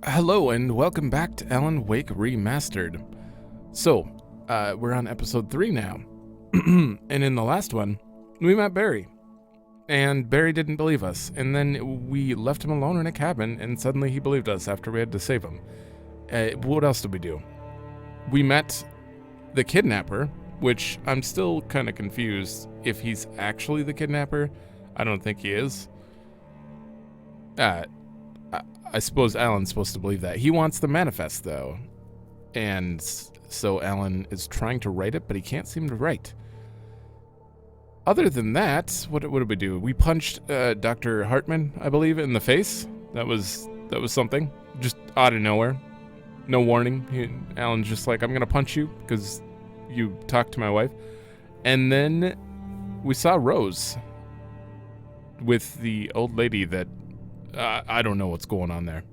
Hello and welcome back to Alan Wake Remastered. So, we're on episode 3 now. And in the last one, we met Barry. And Barry didn't believe us. And then we left him alone in a cabin, and suddenly he believed us after we had to save him. What else did we do? We met the kidnapper, which I'm still kind of confused if he's actually the kidnapper. I don't think he is. I suppose Alan's supposed to believe that. He wants the manifest, though. And so Alan is trying to write it, but he can't seem to write. Other than that, what did we do? We punched Dr. Hartman, I believe, in the face. That was something. Just out of nowhere. No warning. Alan's just like, I'm going to punch you because you talked to my wife. And then we saw Rose with the old lady that I don't know what's going on there.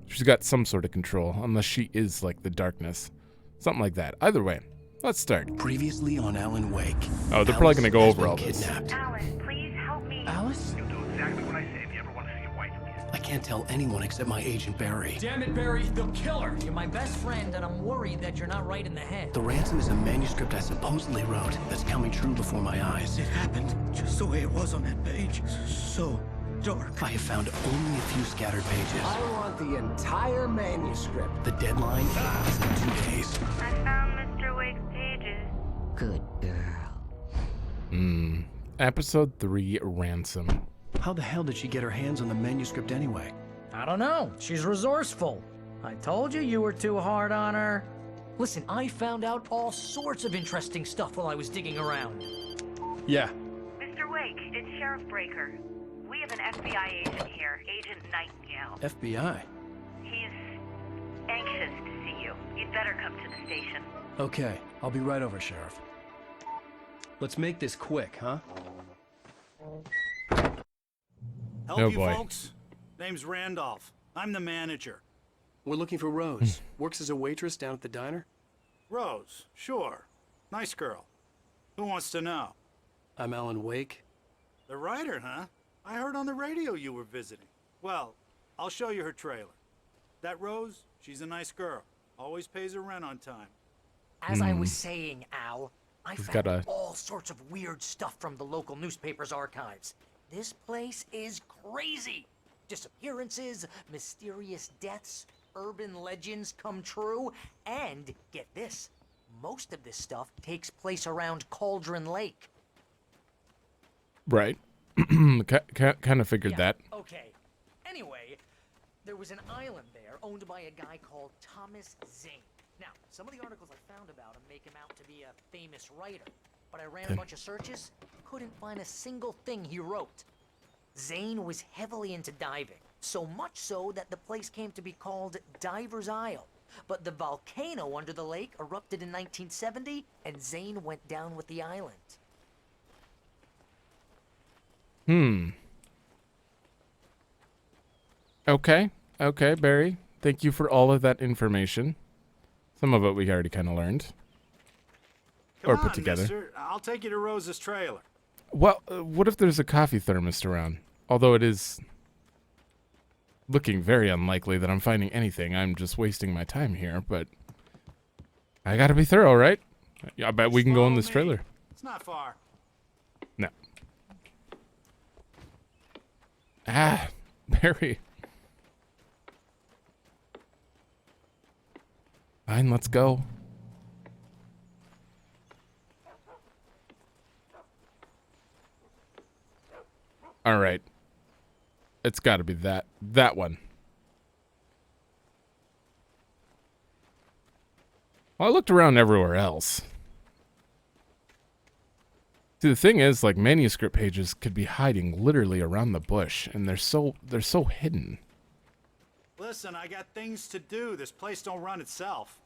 She's got some sort of control, unless she is like the darkness. Something like that. Either way, let's start. Previously on Alan Wake. Oh, they're probably going to go over all this. Alice, please help me. Alice? You'll do exactly what I say if you ever want to see your wife again. I can't tell anyone except my agent Barry. Damn it, Barry, they'll kill her. You're my best friend, and I'm worried that you're not right in the head. The Ransom is a manuscript I supposedly wrote that's coming true before my eyes. It happened just the way it was on that page. So dark. I have found only a few scattered pages. I want the entire manuscript. The deadline is in 2 days. I found Mr. Wake's pages. Good girl. Episode 3, Ransom. How the hell did she get her hands on the manuscript anyway? I don't know. She's resourceful. I told you were too hard on her. Listen, I found out all sorts of interesting stuff while I was digging around. Yeah. Mr. Wake, it's Sheriff Breaker. We have an FBI agent here, Agent Nightingale. FBI? He's anxious to see you. You'd better come to the station. Okay, I'll be right over, Sheriff. Let's make this quick, huh? Help Oh, you boy. folks? Name's Randolph. I'm the manager. We're looking for Rose. Works as a waitress down at the diner. Rose, sure. Nice girl. Who wants to know? I'm Alan Wake. The writer, huh? I heard on the radio you were visiting. Well, I'll show you her trailer. That Rose, she's a nice girl. Always pays her rent on time. As I was saying, Al, I He's found got a- all sorts of weird stuff from the local newspaper's archives. This place is crazy. Disappearances, mysterious deaths, urban legends come true, and get this, most of this stuff takes place around Cauldron Lake. Right. Kind of figured that. Okay. Anyway, there was an island there owned by a guy called Thomas Zane. Now, some of the articles I found about him make him out to be a famous writer, but I ran a bunch of searches, couldn't find a single thing he wrote. Zane was heavily into diving, so much so that the place came to be called Diver's Isle. But the volcano under the lake erupted in 1970, and Zane went down with the island. Okay, Barry. Thank you for all of that information. Some of it we already kind of learned. Come Or on, put together. mister. I'll take you to Rose's trailer. Well, what if there's a coffee thermos around? Although it is looking very unlikely that I'm finding anything. I'm just wasting my time here, but I gotta be thorough, right? I bet we can go in this Follow me. trailer. It's not far. No. Barry. Fine, let's go. All right. It's got to be that one. Well, I looked around everywhere else. See, the thing is, like, manuscript pages could be hiding literally around the bush, and they're so hidden. Listen, I got things to do. This place don't run itself.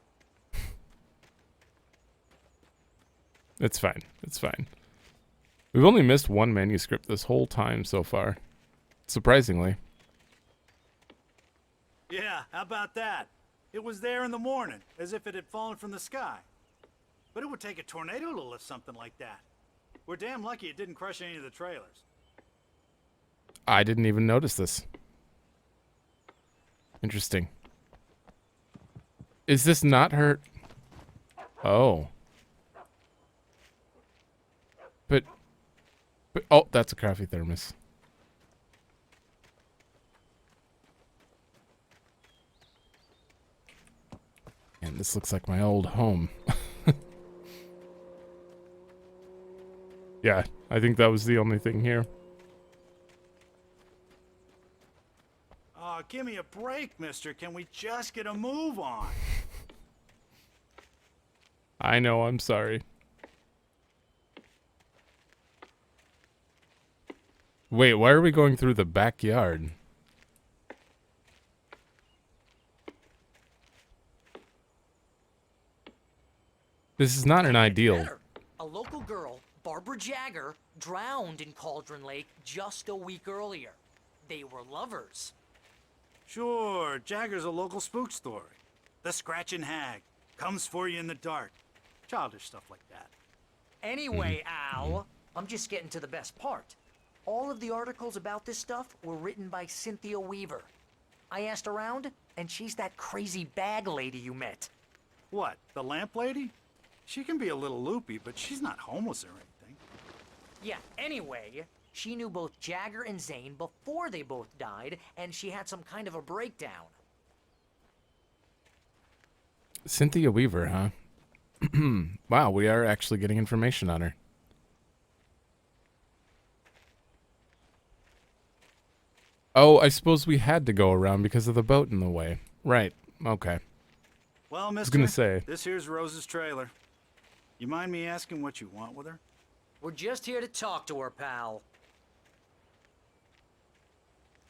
It's fine. It's fine. We've only missed one manuscript this whole time so far. Surprisingly. Yeah, how about that? It was there in the morning, as if it had fallen from the sky. But it would take a tornado to lift something like that. We're damn lucky it didn't crush any of the trailers. I didn't even notice this. Interesting. Is this not her? Oh. But oh, that's a coffee thermos. And this looks like my old home. Yeah, I think that was the only thing here. Oh, give me a break, mister. Can we just get a move on? I know, I'm sorry. Wait, why are we going through the backyard? This is not an ideal. Better. A local girl, Barbara Jagger, drowned in Cauldron Lake just a week earlier. They were lovers. Sure, Jagger's a local spook story. The Scratching Hag comes for you in the dark. Childish stuff like that. Anyway, Al, I'm just getting to the best part. All of the articles about this stuff were written by Cynthia Weaver. I asked around, and she's that crazy bag lady you met. What, the lamp lady? She can be a little loopy, but she's not homeless or anything. Yeah, anyway, she knew both Jagger and Zane before they both died, and she had some kind of a breakdown. Cynthia Weaver, huh? Wow, we are actually getting information on her. Oh, I suppose we had to go around because of the boat in the way. Right, okay. Well, mister, I was gonna say. this here's Rose's trailer. You mind me asking what you want with her? We're just here to talk to her, pal.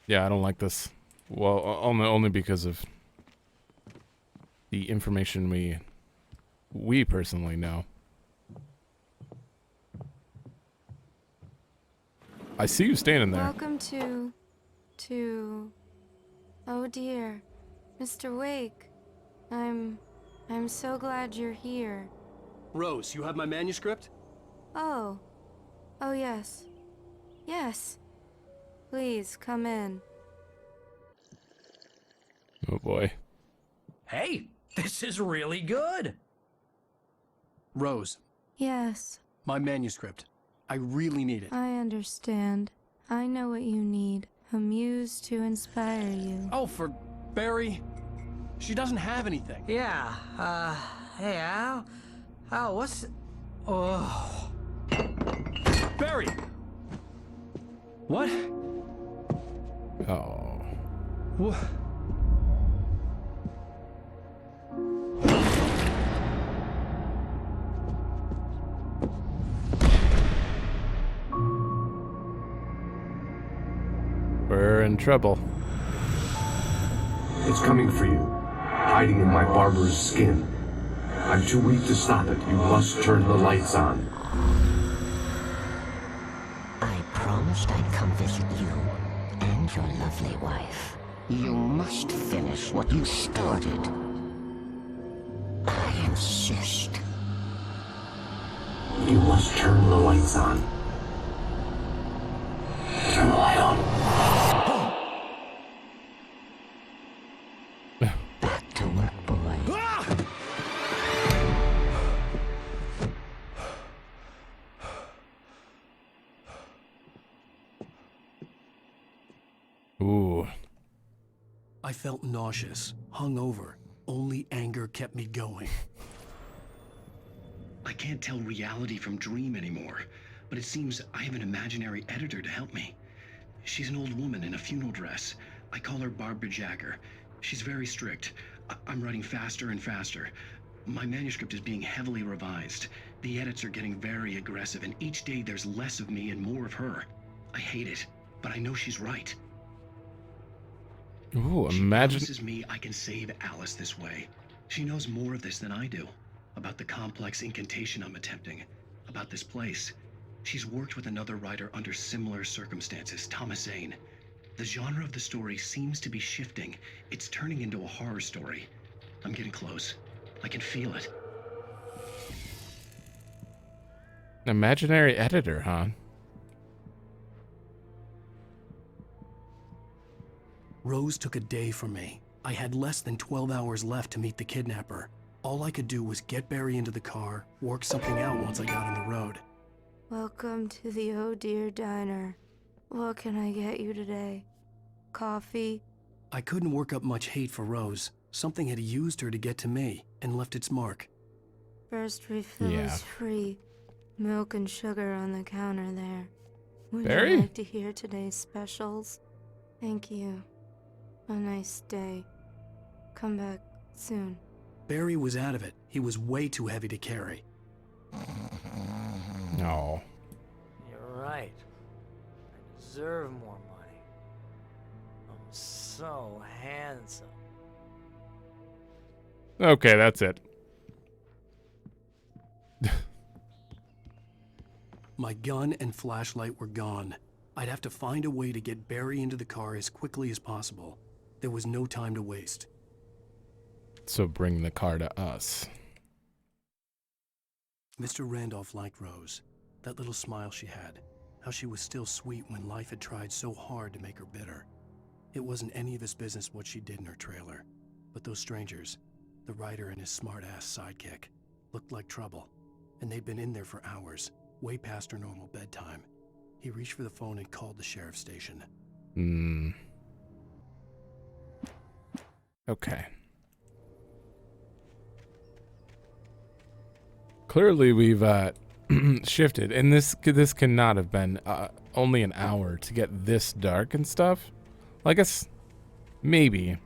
Yeah, I don't like this. Well, only because of the information we personally know. I see you standing there. Welcome to... Oh dear, Mr. Wake. I'm so glad you're here. Rose, you have my manuscript? Oh. Oh yes. Yes. Please, come in. Oh boy. Hey, this is really good. Rose, Yes, my manuscript. I really need it. I understand. I know what you need. A muse to inspire you. Oh, for Barry. She doesn't have anything. Yeah, hey, Al? Al, what's... Oh... Barry! What? Oh. What? We're in trouble. It's coming for you, hiding in my barber's skin. I'm too weak to stop it. You must turn the lights on. I promised I'd come visit you and your lovely wife. You must finish what you started. I insist. You must turn the lights on. Turn the light on. Back to work, boy. Ooh. I felt nauseous, hungover. Only anger kept me going. I can't tell reality from dream anymore, but it seems I have an imaginary editor to help me. She's an old woman in a funeral dress. I call her Barbara Jagger. She's very strict. I'm writing faster and faster. My manuscript is being heavily revised. The edits are getting very aggressive, and each day there's less of me and more of her. I hate it, but I know she's right. Ooh, She imagine. promises me I can save Alice this way. She knows more of this than I do. About the complex incantation I'm attempting. About this place. She's worked with another writer under similar circumstances, Thomas Zane. The genre of the story seems to be shifting. It's turning into a horror story. I'm getting close. I can feel it. Imaginary editor, huh? Rose took a day from me. I had less than 12 hours left to meet the kidnapper. All I could do was get Barry into the car, work something out once I got on the road. Welcome to the Oh Dear Diner. What can I get you today? Coffee? I couldn't work up much hate for Rose. Something had used her to get to me and left its mark. First refill is free. Milk and sugar on the counter there. Would Barry? you like to hear today's specials? Thank you. A nice day. Come back soon. Barry was out of it. He was way too heavy to carry. No. You're right. I deserve more money. I'm so handsome. Okay, that's it. My gun and flashlight were gone. I'd have to find a way to get Barry into the car as quickly as possible. There was no time to waste. So bring the car to us. Mr. Randolph liked Rose. That little smile she had. How she was still sweet when life had tried so hard to make her bitter. It wasn't any of his business what she did in her trailer. But those strangers, the writer and his smart-ass sidekick, looked like trouble. And they'd been in there for hours, way past her normal bedtime. He reached for the phone and called the sheriff's station. Okay. Clearly we've shifted, and this cannot have been only an hour to get this dark and stuff. Well, I guess maybe.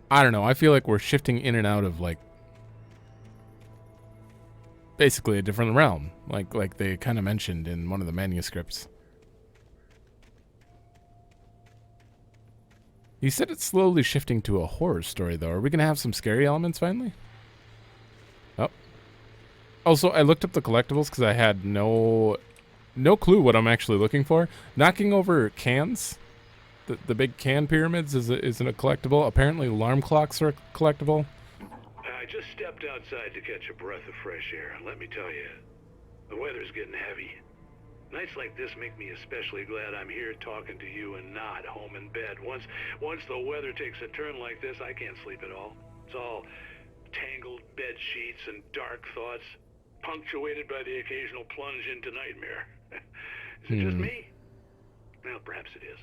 I don't know. I feel like we're shifting in and out of like basically a different realm, like they kind of mentioned in one of the manuscripts. You said it's slowly shifting to a horror story, though. Are we gonna have some scary elements finally? Oh. Also, I looked up the collectibles because I had no clue what I'm actually looking for. Knocking over cans, the big can pyramids isn't a collectible. Apparently, alarm clocks are a collectible. I just stepped outside to catch a breath of fresh air, and let me tell you, the weather's getting heavy. Nights like this make me especially glad I'm here talking to you and not home in bed. Once the weather takes a turn like this, I can't sleep at all. It's all tangled bed sheets and dark thoughts, punctuated by the occasional plunge into nightmare. Is it just me? Well, perhaps it is.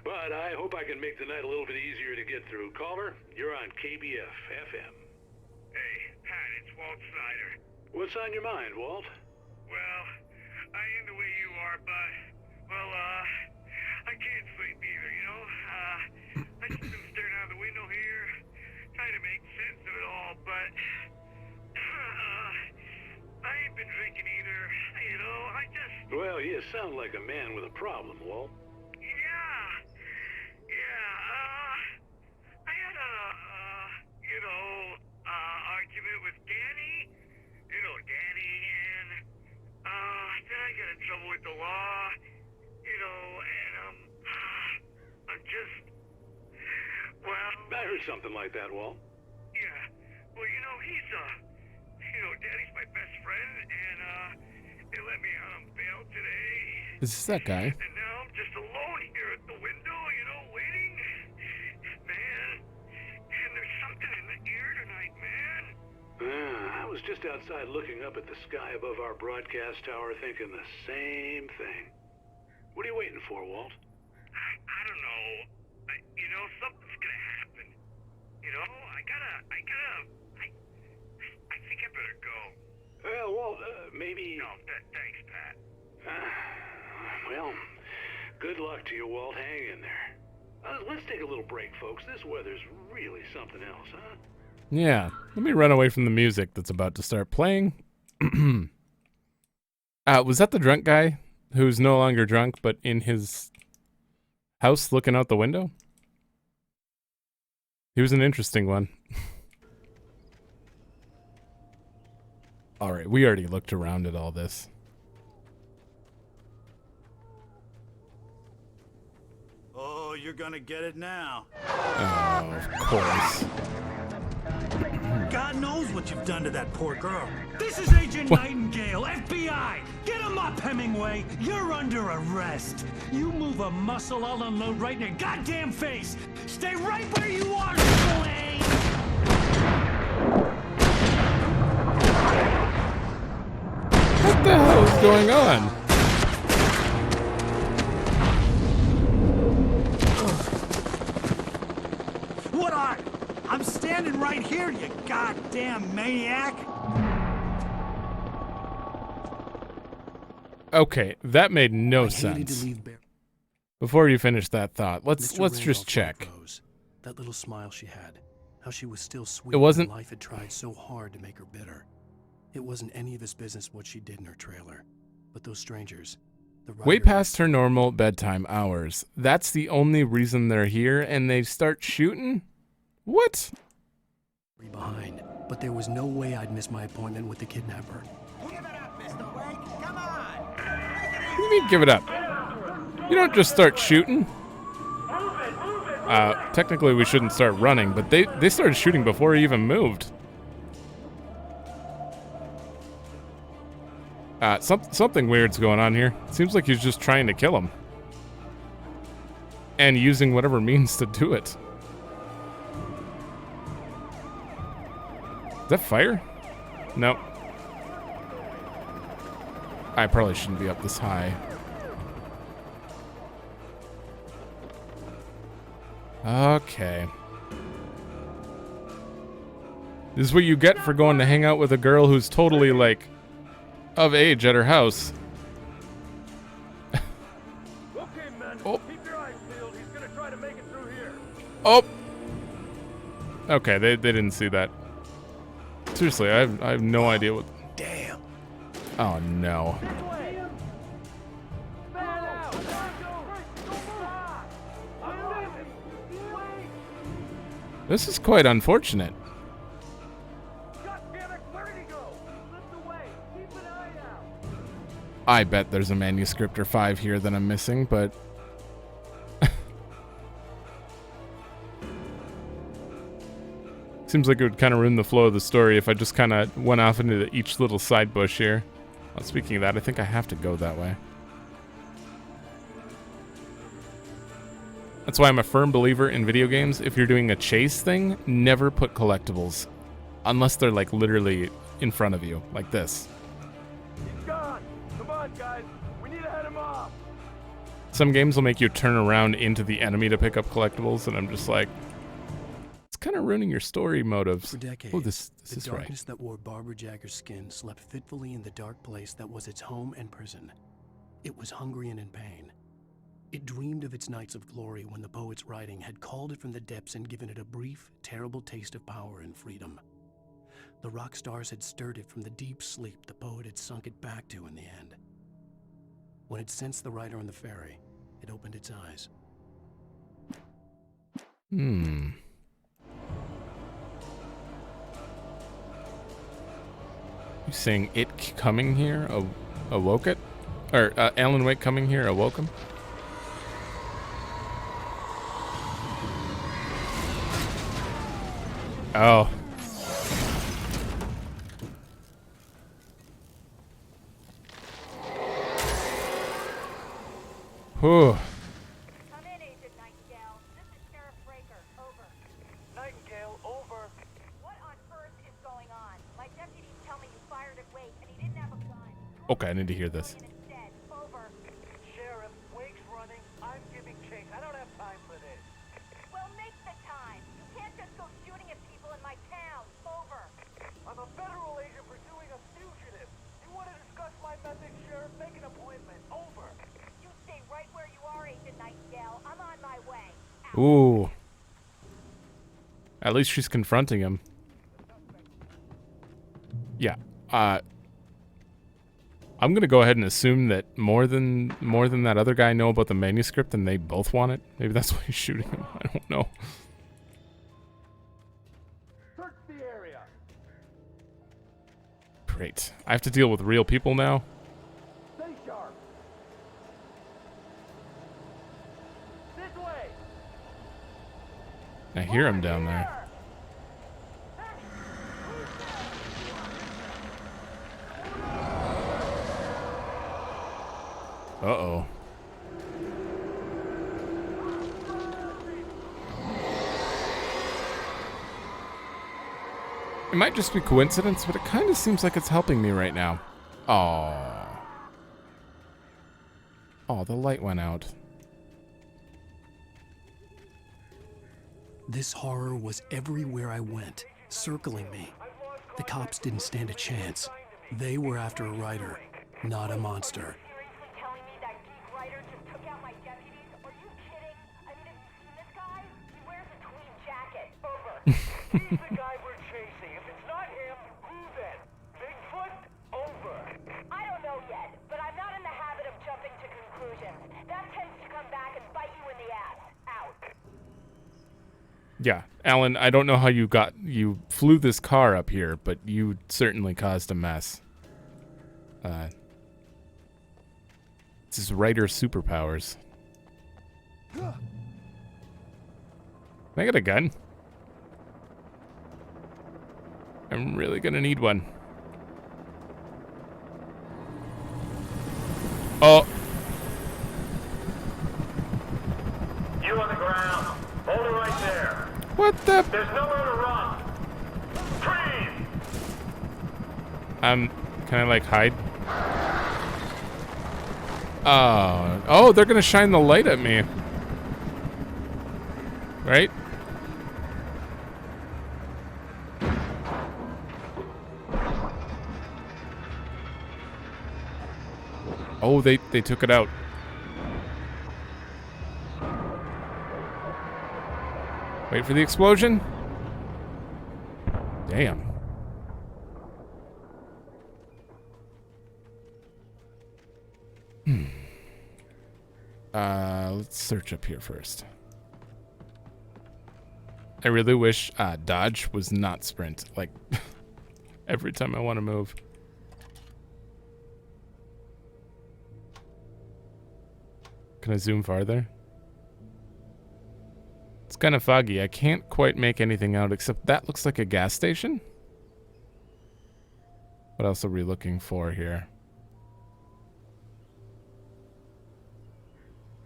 But I hope I can make the night a little bit easier to get through. Caller, you're on KBF FM. Hey, Pat, it's Walt Snyder. What's on your mind, Walt? Well, I am the way you are, but, well, I can't sleep either, you know? I just been staring out the window here, trying to make sense of it all, but, I ain't been drinking either, you know, I just... Well, you sound like a man with a problem, Walt. I had argument with Danny, and, then I got in trouble with the law, and, I'm just, well... I heard something like that, Walt. Yeah, well, he's, Danny's my best friend, and, they let me out on bail today. Is this that guy? And now I'm just alone here at the window, waiting. Man, and there's something in the air tonight, man. I was just outside looking up at the sky above our broadcast tower thinking the same thing. What are you waiting for, Walt? I don't know. Something's gonna happen. I think I better go. Well, Walt, maybe... No, thanks, Pat. Well, good luck to you, Walt. Hang in there. Let's take a little break, folks. This weather's really something else, huh? Yeah. Let me run away from the music that's about to start playing. Was that the drunk guy who's no longer drunk, but in his house looking out the window? He was an interesting one. All right, we already looked around at all this. Oh, you're gonna get it now. Oh, of course. God knows what you've done to that poor girl. This is Agent Nightingale, FBI! Get him up, Hemingway! You're under arrest! You move a muscle, I'll unload right in your goddamn face! Stay right where you are, Slane! What the hell is going on? What are? I'm standing right here, you goddamn maniac! Okay, that made no sense. Before you finish that thought, let's just check. That little smile she had, how she was still sweet. It wasn't. When life had tried so hard to make her bitter. It wasn't any of his business what she did in her trailer, but those strangers. Way past her normal bedtime hours. That's the only reason they're here, and they start shooting? What? Behind, but there was no way I'd miss my appointment with the kidnapper. Give it up, Mr. Wake. Come on. What do you mean, give it up? You don't just start shooting. Technically we shouldn't start running, but they started shooting before he even moved. Something weird's going on here. Seems like he's just trying to kill him. And using whatever means to do it. Is that fire? No. I probably shouldn't be up this high. Okay. This is what you get for going to hang out with a girl who's totally, like, of age at her house. Oh. Oh. Okay, they didn't see that. Seriously, I have no idea what. Damn. Oh no. This is quite unfortunate. I bet there's a manuscript or 5 here that I'm missing, but seems like it would kind of ruin the flow of the story if I just kind of went off into each little side bush here. Well, speaking of that, I think I have to go that way. That's why I'm a firm believer in video games. If you're doing a chase thing, never put collectibles. Unless they're like literally in front of you, like this. He's gone. Come on, guys. We need to head him off. Some games will make you turn around into the enemy to pick up collectibles, and I'm just like, it's kind of ruining your story motives. For decades, Oh, this the is right. darkness that wore Barbara Jagger's skin slept fitfully in the dark place that was its home and prison. It was hungry and in pain. It dreamed of its nights of glory when the poet's writing had called it from the depths and given it a brief, terrible taste of power and freedom. The rock stars had stirred it from the deep sleep the poet had sunk it back to in the end. When it sensed the writer on the ferry, it opened its eyes. You saying it coming here awoke it? Or Alan Wake coming here awoke him? Oh. Whew. Come in, Agent Nightingale. This is Sheriff Breaker. Over. Nightingale, over. What on earth is going on? My deputies tell me you fired at Wake and he didn't have a gun. Okay, I need to hear this. Instead, over. Sheriff, Wake's running. I'm giving chase. I don't have time for this. Well, make the time. You can't just go shooting at people in my town. Over. I'm a federal agent pursuing a fugitive. You want to discuss my methods, Sheriff? Make an appointment. Over. You stay right where you are, Agent Nightingale. I'm on my way. Ooh. At least she's confronting him. Yeah. I'm gonna go ahead and assume that more than that other guy know about the manuscript and they both want it. Maybe that's why he's shooting him. I don't know. Search the area. Great. I have to deal with real people now. Stay sharp. This way. I hear him down there. Uh-oh. It might just be coincidence, but it kind of seems like it's helping me right now. Oh. Oh, the light went out. This horror was everywhere I went, circling me. The cops didn't stand a chance. They were after a writer, not a monster. Telling me that geek writer just took out my deputies? Are you kidding? I mean, have you seen this guy? He wears a tweed jacket. Over. He's the guy we're chasing. If it's not him, who then? Bigfoot? Over. I don't know yet, but I'm not in the habit of jumping to conclusions. That tends to come back and bite you in the ass. Out. Yeah, Alan, I don't know how you flew this car up here, but you certainly caused a mess. This is writer superpowers. Can I get a gun? I'm really gonna need one. Oh. You on the ground. Hold it right there. What the? There's nowhere to run. Freeze! Can I like hide? Oh, they're gonna shine the light at me. Right? Oh, they took it out. Wait for the explosion. Damn. Let's search up here first. I really wish dodge was not sprint. Like, every time I want to move. Can I zoom farther? It's kind of foggy. I can't quite make anything out except that looks like a gas station. What else are we looking for here?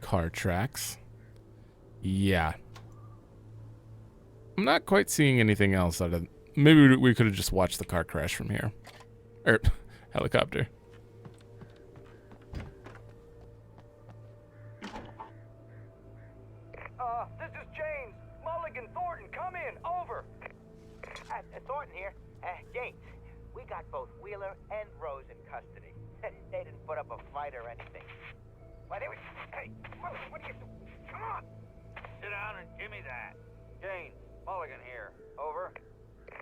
Car tracks. Yeah. I'm not quite seeing anything else out of... Maybe we could have just watched the car crash from here. Or helicopter. This is James. Mulligan, Thornton, come in. Over. Thornton here. James, we got both Wheeler and Rose in custody. They didn't put up a fight or anything. Why, they were... Hey, what are you doing? Come on. Sit down and give me that. James, Mulligan here. Over.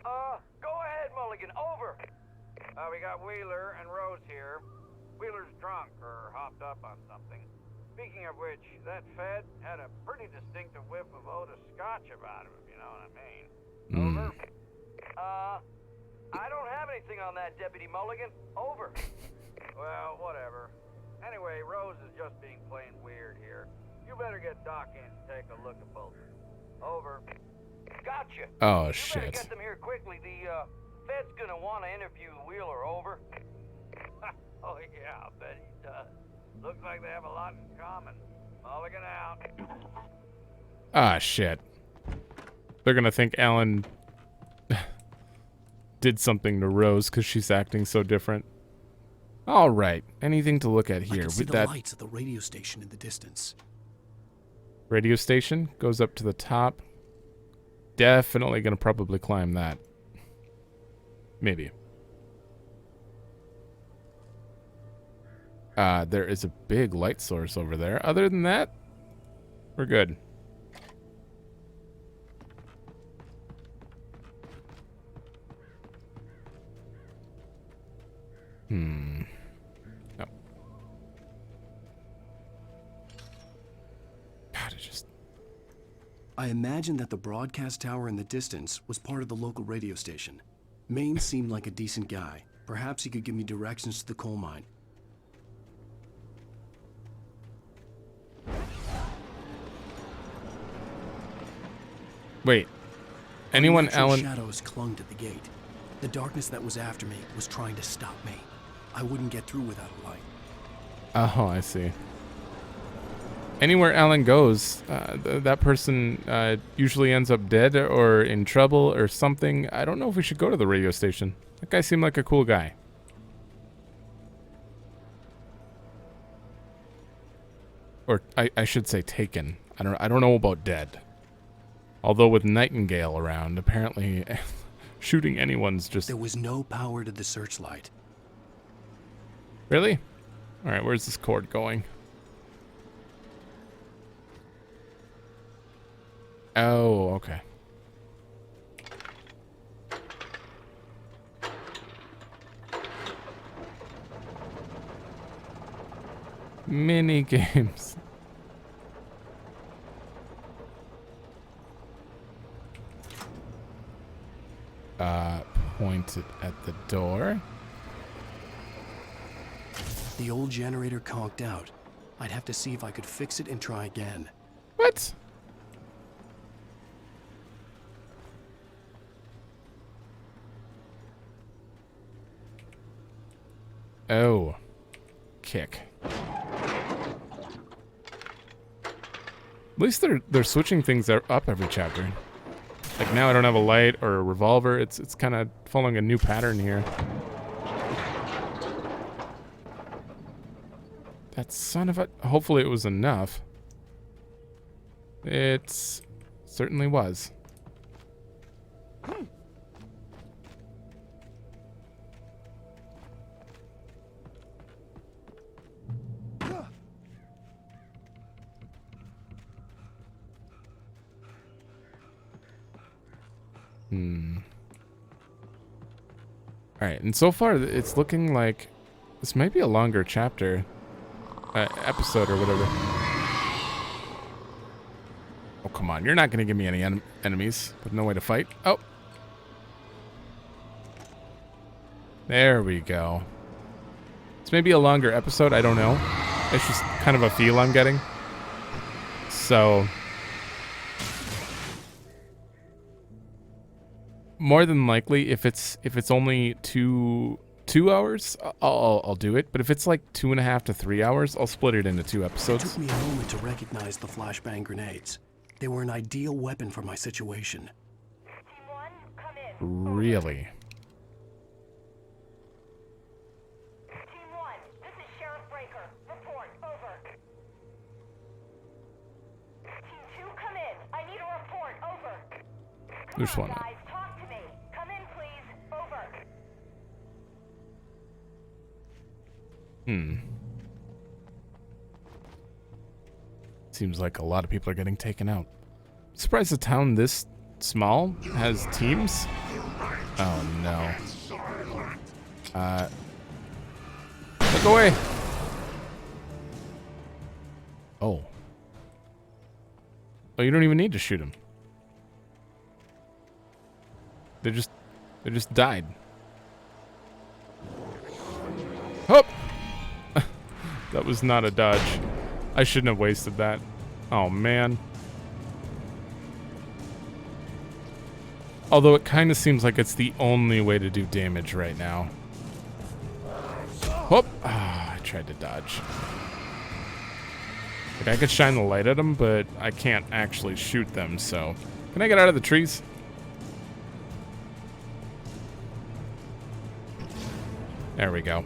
Go ahead, Mulligan. Over. We got Wheeler and Rose here. Wheeler's drunk or hopped up on something. Speaking of which, that Fed had a pretty distinctive whiff of Oda Scotch about him, if you know what I mean. Over. I don't have anything on that, Deputy Mulligan. Over. Well, whatever. Anyway, Rose is just being plain weird here. You better get Doc in to take a look at both. Over. Gotcha. Oh, you shit. better get them here quickly. The Fed's gonna want to interview Wheeler. Over. Oh, yeah, I'll bet he does. Looks like they have a lot in common. Mulligan out. Ah, shit. They're gonna think Alan did something to Rose because she's acting so different. All right, anything to look at here? I can see With the that lights at the radio station in the distance. radio station goes up to the top. Definitely gonna probably climb that. Maybe. There is a big light source over there. Other than that, we're good. No. God, I imagine that the broadcast tower in the distance was part of the local radio station. Maine seemed like a decent guy. Perhaps he could give me directions to the coal mine. Wait. Anyone, Unnatural Alan? shadows clung to the gate. The darkness that was after me was trying to stop me. I wouldn't get through without a light. Oh, I see. anywhere Alan goes, that person usually ends up dead or in trouble or something. I don't know if we should go to the radio station. That guy seemed like a cool guy. Or I should say taken. I don't know about dead. Although with Nightingale around, apparently shooting anyone's just... There was no power to the searchlight. Really? Alright, where's this cord going? Oh, okay. Mini games. Point it at the door. The old generator conked out. I'd have to see if I could fix it and try again. What? Oh. Kick. At least they're switching things up every chapter. Like now I don't have a light or a revolver. It's kind of following a new pattern here. That son of a... Hopefully it was enough. It certainly was. Alright, and so far it's looking like this might be a longer chapter. Episode or whatever. Oh, come on. You're not going to give me any enemies with no way to fight. Oh. There we go. It's maybe a longer episode. I don't know. It's just kind of a feel I'm getting. So... more than likely, if it's only two hours, I'll do it. But if it's like 2.5 to 3 hours, I'll split it into 2 episodes. It took me a moment to recognize the flashbang grenades. They were an ideal weapon for my situation. Team 1, come in. Really? Team 1, this is Sheriff Breaker. Report, over. Team 2, come in. I need a report, over. There's one. Guys, talk to me. Come in, please. Over. Seems like a lot of people are getting taken out. Surprised a town this small has teams? Oh no. Look away. Oh. Oh, you don't even need to shoot him. They just died. Hop! That was not a dodge. I shouldn't have wasted that. Oh, man. Although it kind of seems like it's the only way to do damage right now. Whoop! Ah, I tried to dodge. Like, I could shine the light at them, but I can't actually shoot them, so... Can I get out of the trees? There we go.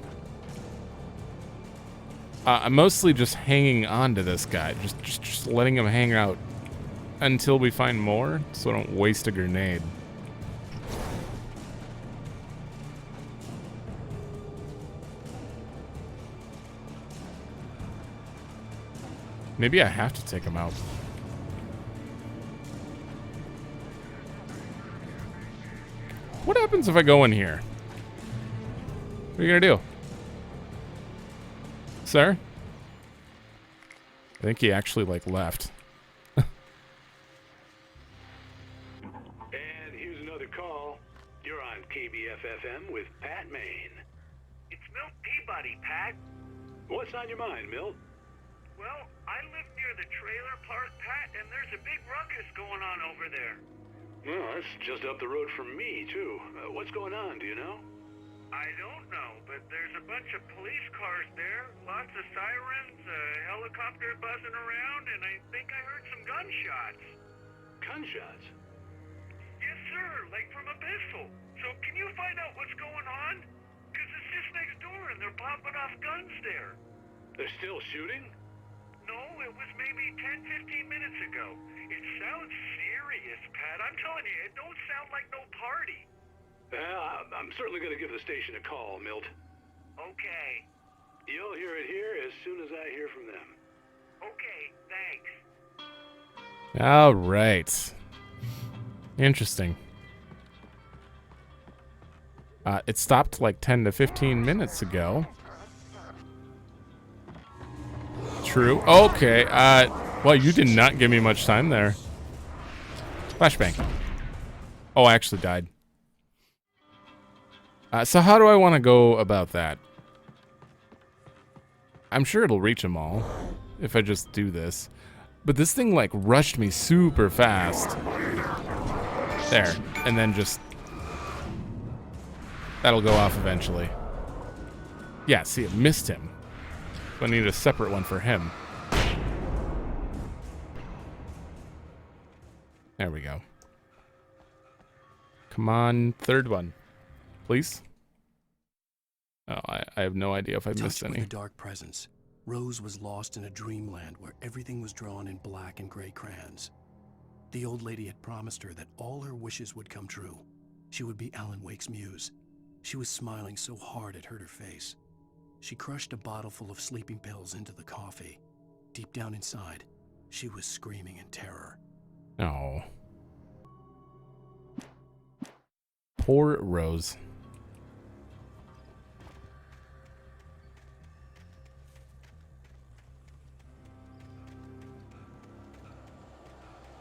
I'm mostly just hanging on to this guy. Just letting him hang out until we find more, so I don't waste a grenade. Maybe I have to take him out. What happens if I go in here? What are you gonna do? Sir? I think he actually, like, left. And here's another call. You're on KBFFM with Pat Maine. It's Milt Peabody, Pat. What's on your mind, Milt? Well, I live near the trailer park, Pat, and there's a big ruckus going on over there. Well, that's just up the road from me, too. What's going on, do you know? I don't know, but there's a bunch of police cars there, lots of sirens, a helicopter buzzing around, and I think I heard some gunshots. Gunshots? Yes, sir, like from a pistol. So can you find out what's going on? Because it's just next door and they're popping off guns there. They're still shooting? No, it was maybe 10-15 minutes ago. It sounds serious, Pat. I'm telling you, it don't sound like no party. I'm certainly going to give the station a call, Milt. Okay. You'll hear it here as soon as I hear from them. Okay, thanks. All right. Interesting. It stopped like 10 to 15 minutes ago. True. Okay. Well, you did not give me much time there. Flashbang. Oh, I actually died. So how do I want to go about that? I'm sure it'll reach them all if I just do this. But this thing like rushed me super fast. There. And then just... That'll go off eventually. Yeah, see, it missed him. So I need a separate one for him. There we go. Come on, third one. Please? Oh, I have no idea if I missed any. With a dark presence, Rose was lost in a dreamland where everything was drawn in black and gray crayons. The old lady had promised her that all her wishes would come true. She would be Alan Wake's muse. She was smiling so hard it hurt her face. She crushed a bottle full of sleeping pills into the coffee. Deep down inside, she was screaming in terror. Oh. Poor Rose.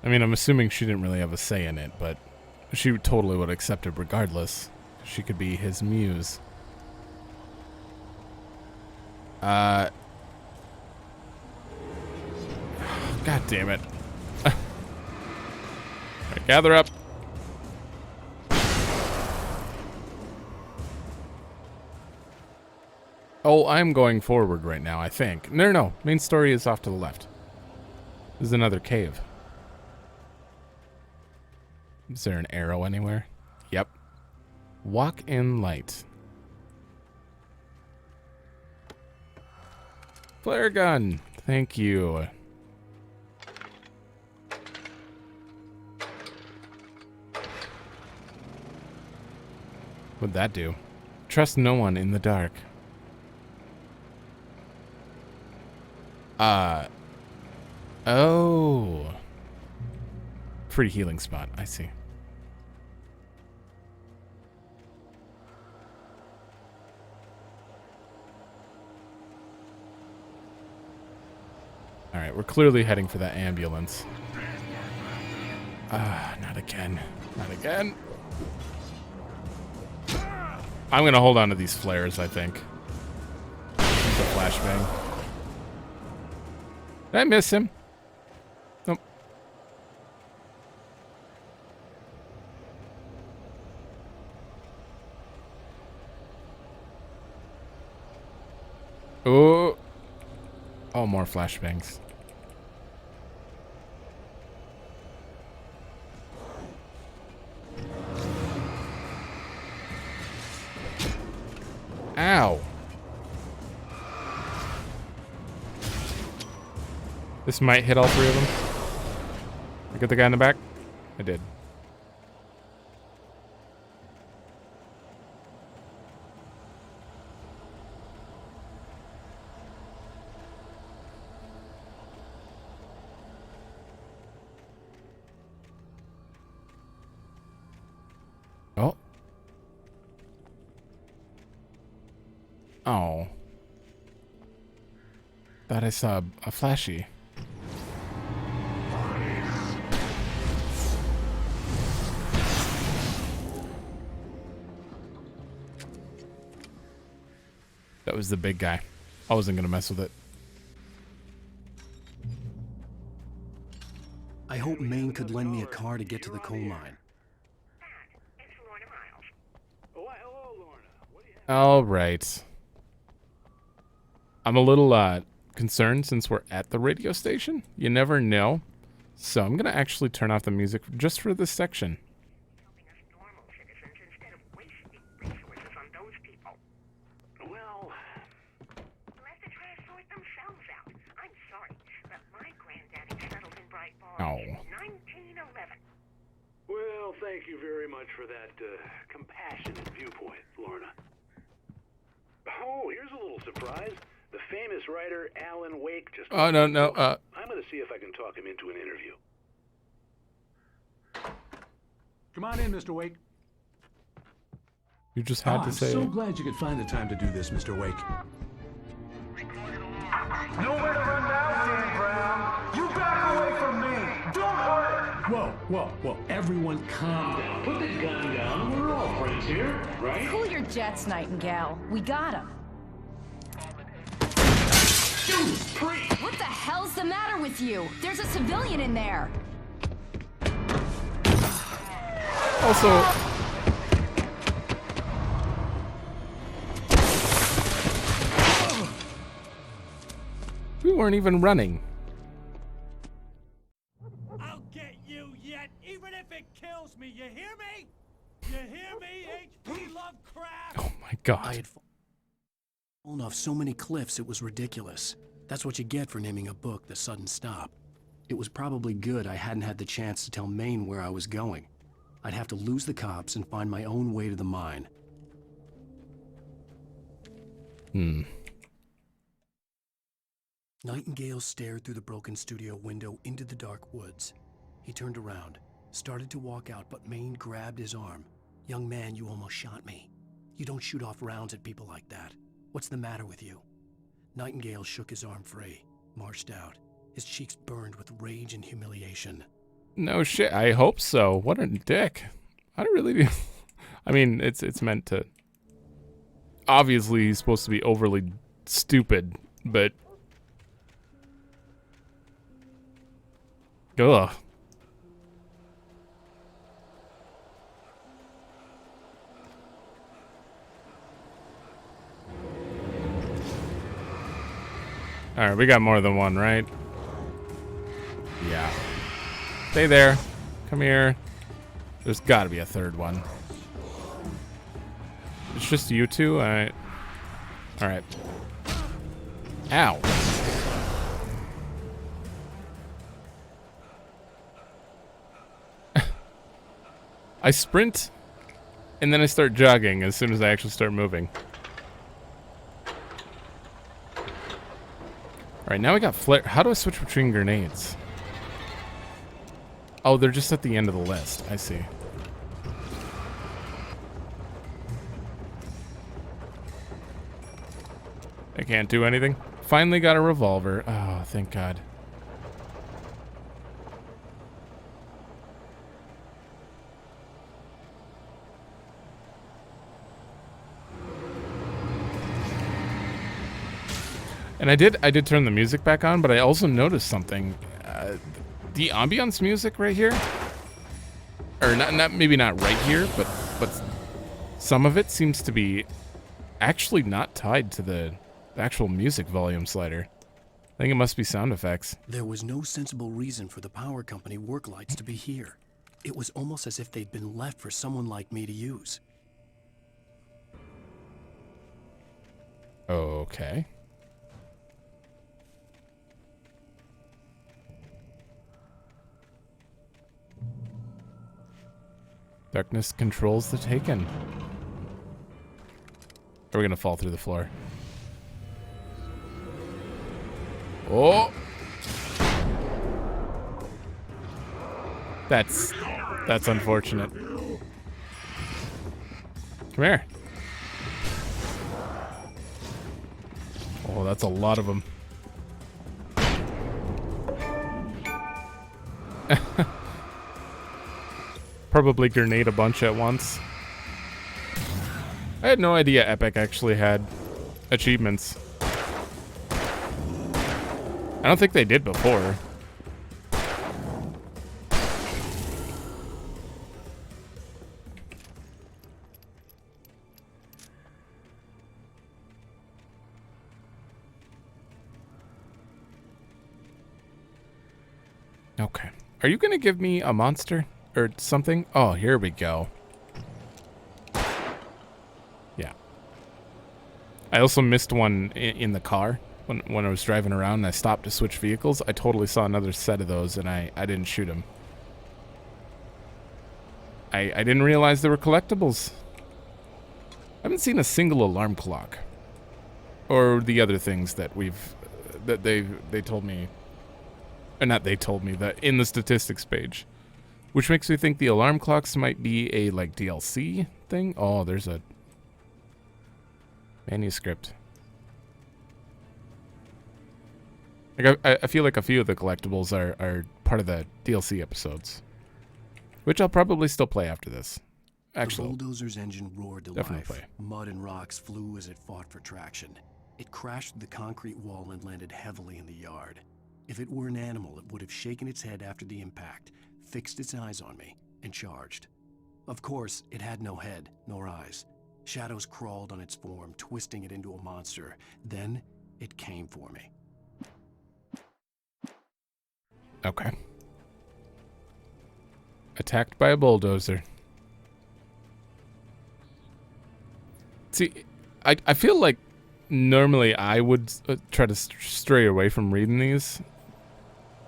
I mean, I'm assuming she didn't really have a say in it, but she totally would accept it regardless. She could be his muse. God damn it. All right, gather up. Oh, I'm going forward right now, I think. No. Main story is off to the left. This is another cave. Is there an arrow anywhere? Yep. Walk in light. Flare gun. Thank you. What'd that do? Trust no one in the dark. Oh. Free healing spot. I see. All right, we're clearly heading for that ambulance. Not again. Not again. I'm gonna hold on to these flares, I think. The flashbang. Did I miss him? Nope. Oh. Oh, more flashbangs. Ow. This might hit all three of them. I get the guy in the back? I did. Oh. Oh. Thought I saw a flashy. That was the big guy. I wasn't gonna mess with it. I hope Maine could lend me a car to get to the coal mine. Oh, hello, Lorna. What do you All right. I'm a little concerned since we're at the radio station. You never know. So I'm going to actually turn off the music just for this section. Well, Let the trash sort themselves out. I'm sorry, but my granddaddy settled in Bright Falls Oh. in 1911. well, thank you very much for that compassionate viewpoint, Lorna. Oh, here's a little surprise. The famous writer Alan Wake just... Oh, no. I'm going to see if I can talk him into an interview. Come on in, Mr. Wake. You just had to say I'm so it. glad you could find the time to do this, Mr. Wake. Nowhere to run now, Dan Brown. You back away from me. Don't hurt her. Whoa. Everyone calm down. Put the gun down. We're all friends here, right? Cool your jets, Nightingale. We got him. What the hell's the matter with you? There's a civilian in there. Also, we weren't even running. I'll get you yet, even if it kills me. You hear me? You hear me, H.P. Lovecraft? Oh my god. I had fallen off so many cliffs it was ridiculous. That's what you get for naming a book The Sudden Stop. It was probably good I hadn't had the chance to tell Maine where I was going. I'd have to lose the cops and find my own way to the mine. Nightingale stared through the broken studio window into the dark woods. He turned around, started to walk out, but Maine grabbed his arm. "Young man, you almost shot me. You don't shoot off rounds at people like that. What's the matter with you?" Nightingale shook his arm free, marched out. His cheeks burned with rage and humiliation. No shit. I hope so. What a dick. I don't really do. I mean, it's meant to. Obviously, he's supposed to be overly stupid, but. Ugh. Alright, we got more than one, right? Yeah. Stay there. Come here. There's gotta be a third one. It's just you two? Alright. Alright. Ow. I sprint, and then I start jogging as soon as I actually start moving. Alright, now we got flare. How do I switch between grenades? Oh, they're just at the end of the list. I see. I can't do anything. Finally got a revolver. Oh, thank God. And I did turn the music back on, but I also noticed something. The ambiance music right here, or not maybe not right here, but some of it seems to be actually not tied to the actual music volume slider. I think it must be sound effects. There was no sensible reason for the power company work lights to be here. It was almost as if they'd been left for someone like me to use. Okay. Darkness controls the taken. Are we gonna fall through the floor? Oh! That's unfortunate. Come here. Oh, that's a lot of them. Probably grenade a bunch at once. I had no idea Epic actually had achievements. I don't think they did before. Okay. Are you going to give me a monster or something? Oh, here we go. Yeah. I also missed one in the car when I was driving around and I stopped to switch vehicles. I totally saw another set of those and I didn't shoot him. I didn't realize they were collectibles. I haven't seen a single alarm clock. Or the other things that they told me. Or not they told me, that in the statistics page. Which makes me think the alarm clocks might be a, like, DLC thing. Oh, there's a manuscript. Like, I feel like a few of the collectibles are part of the DLC episodes. Which I'll probably still play after this. Actually, the bulldozer's engine roared to definitely life. play. Mud and rocks flew as it fought for traction. It crashed through the concrete wall and landed heavily in the yard. If it were an animal, it would have shaken its head after the impact, fixed its eyes on me, and charged. Of course, it had no head, nor eyes. Shadows crawled on its form, twisting it into a monster. Then, it came for me. Okay. Attacked by a bulldozer. See, I feel like normally I would try to stray away from reading these.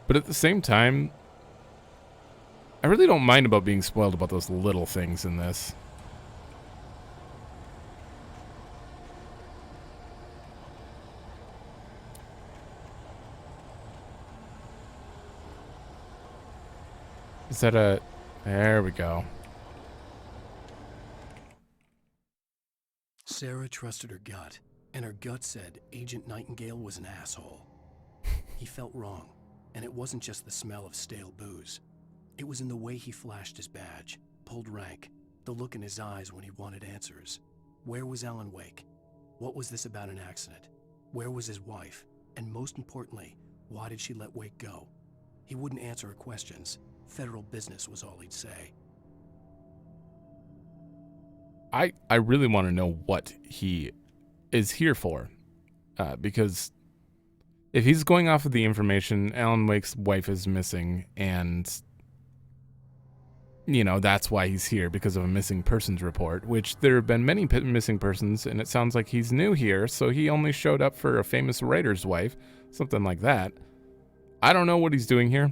But at the same time, I really don't mind about being spoiled about those little things in this. Is that a... There we go. Sarah trusted her gut, and her gut said Agent Nightingale was an asshole. He felt wrong, and it wasn't just the smell of stale booze. It was in the way he flashed his badge, pulled rank, the look in his eyes when he wanted answers. Where was Alan Wake? What was this about an accident? Where was his wife? And most importantly, why did she let Wake go? He wouldn't answer her questions. Federal business was all he'd say. I really want to know what he is here for. Because if he's going off of the information, Alan Wake's wife is missing, and, you know, that's why he's here, because of a missing persons report, which there have been many missing persons, and it sounds like he's new here, so he only showed up for a famous writer's wife, something like that. I don't know what he's doing here.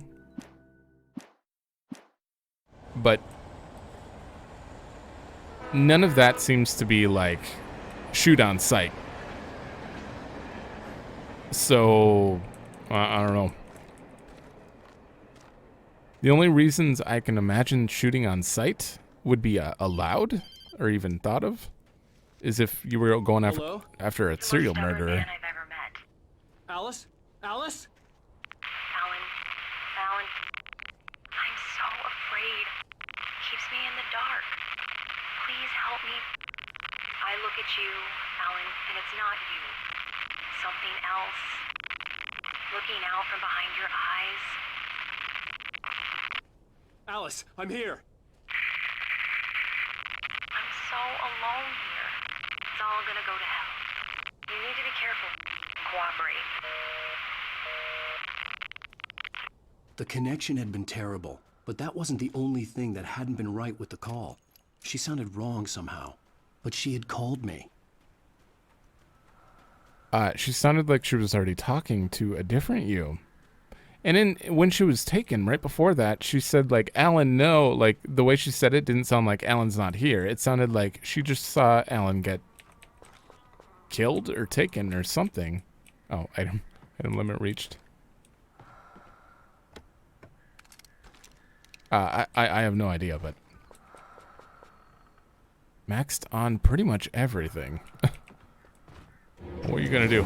But none of that seems to be like shoot on sight. So I don't know. The only reasons I can imagine shooting on sight would be allowed or even thought of is if you were going after a serial murderer. Alice? Alice? Alan, I'm so afraid. Keeps me in the dark. Please help me. I look at you, Alan, and it's not you. Something else. Looking out from behind your eyes. Alice, I'm here. I'm so alone here. It's all gonna go to hell. You need to be careful. Cooperate. The connection had been terrible, but that wasn't the only thing that hadn't been right with the call. She sounded wrong somehow, but she had called me. She sounded like she was already talking to a different you. And when she was taken, right before that, she said, like, Alan, no. Like, the way she said it didn't sound like Alan's not here. It sounded like she just saw Alan get killed or taken or something. Oh, item limit reached. I have no idea, but maxed on pretty much everything. What are you gonna do?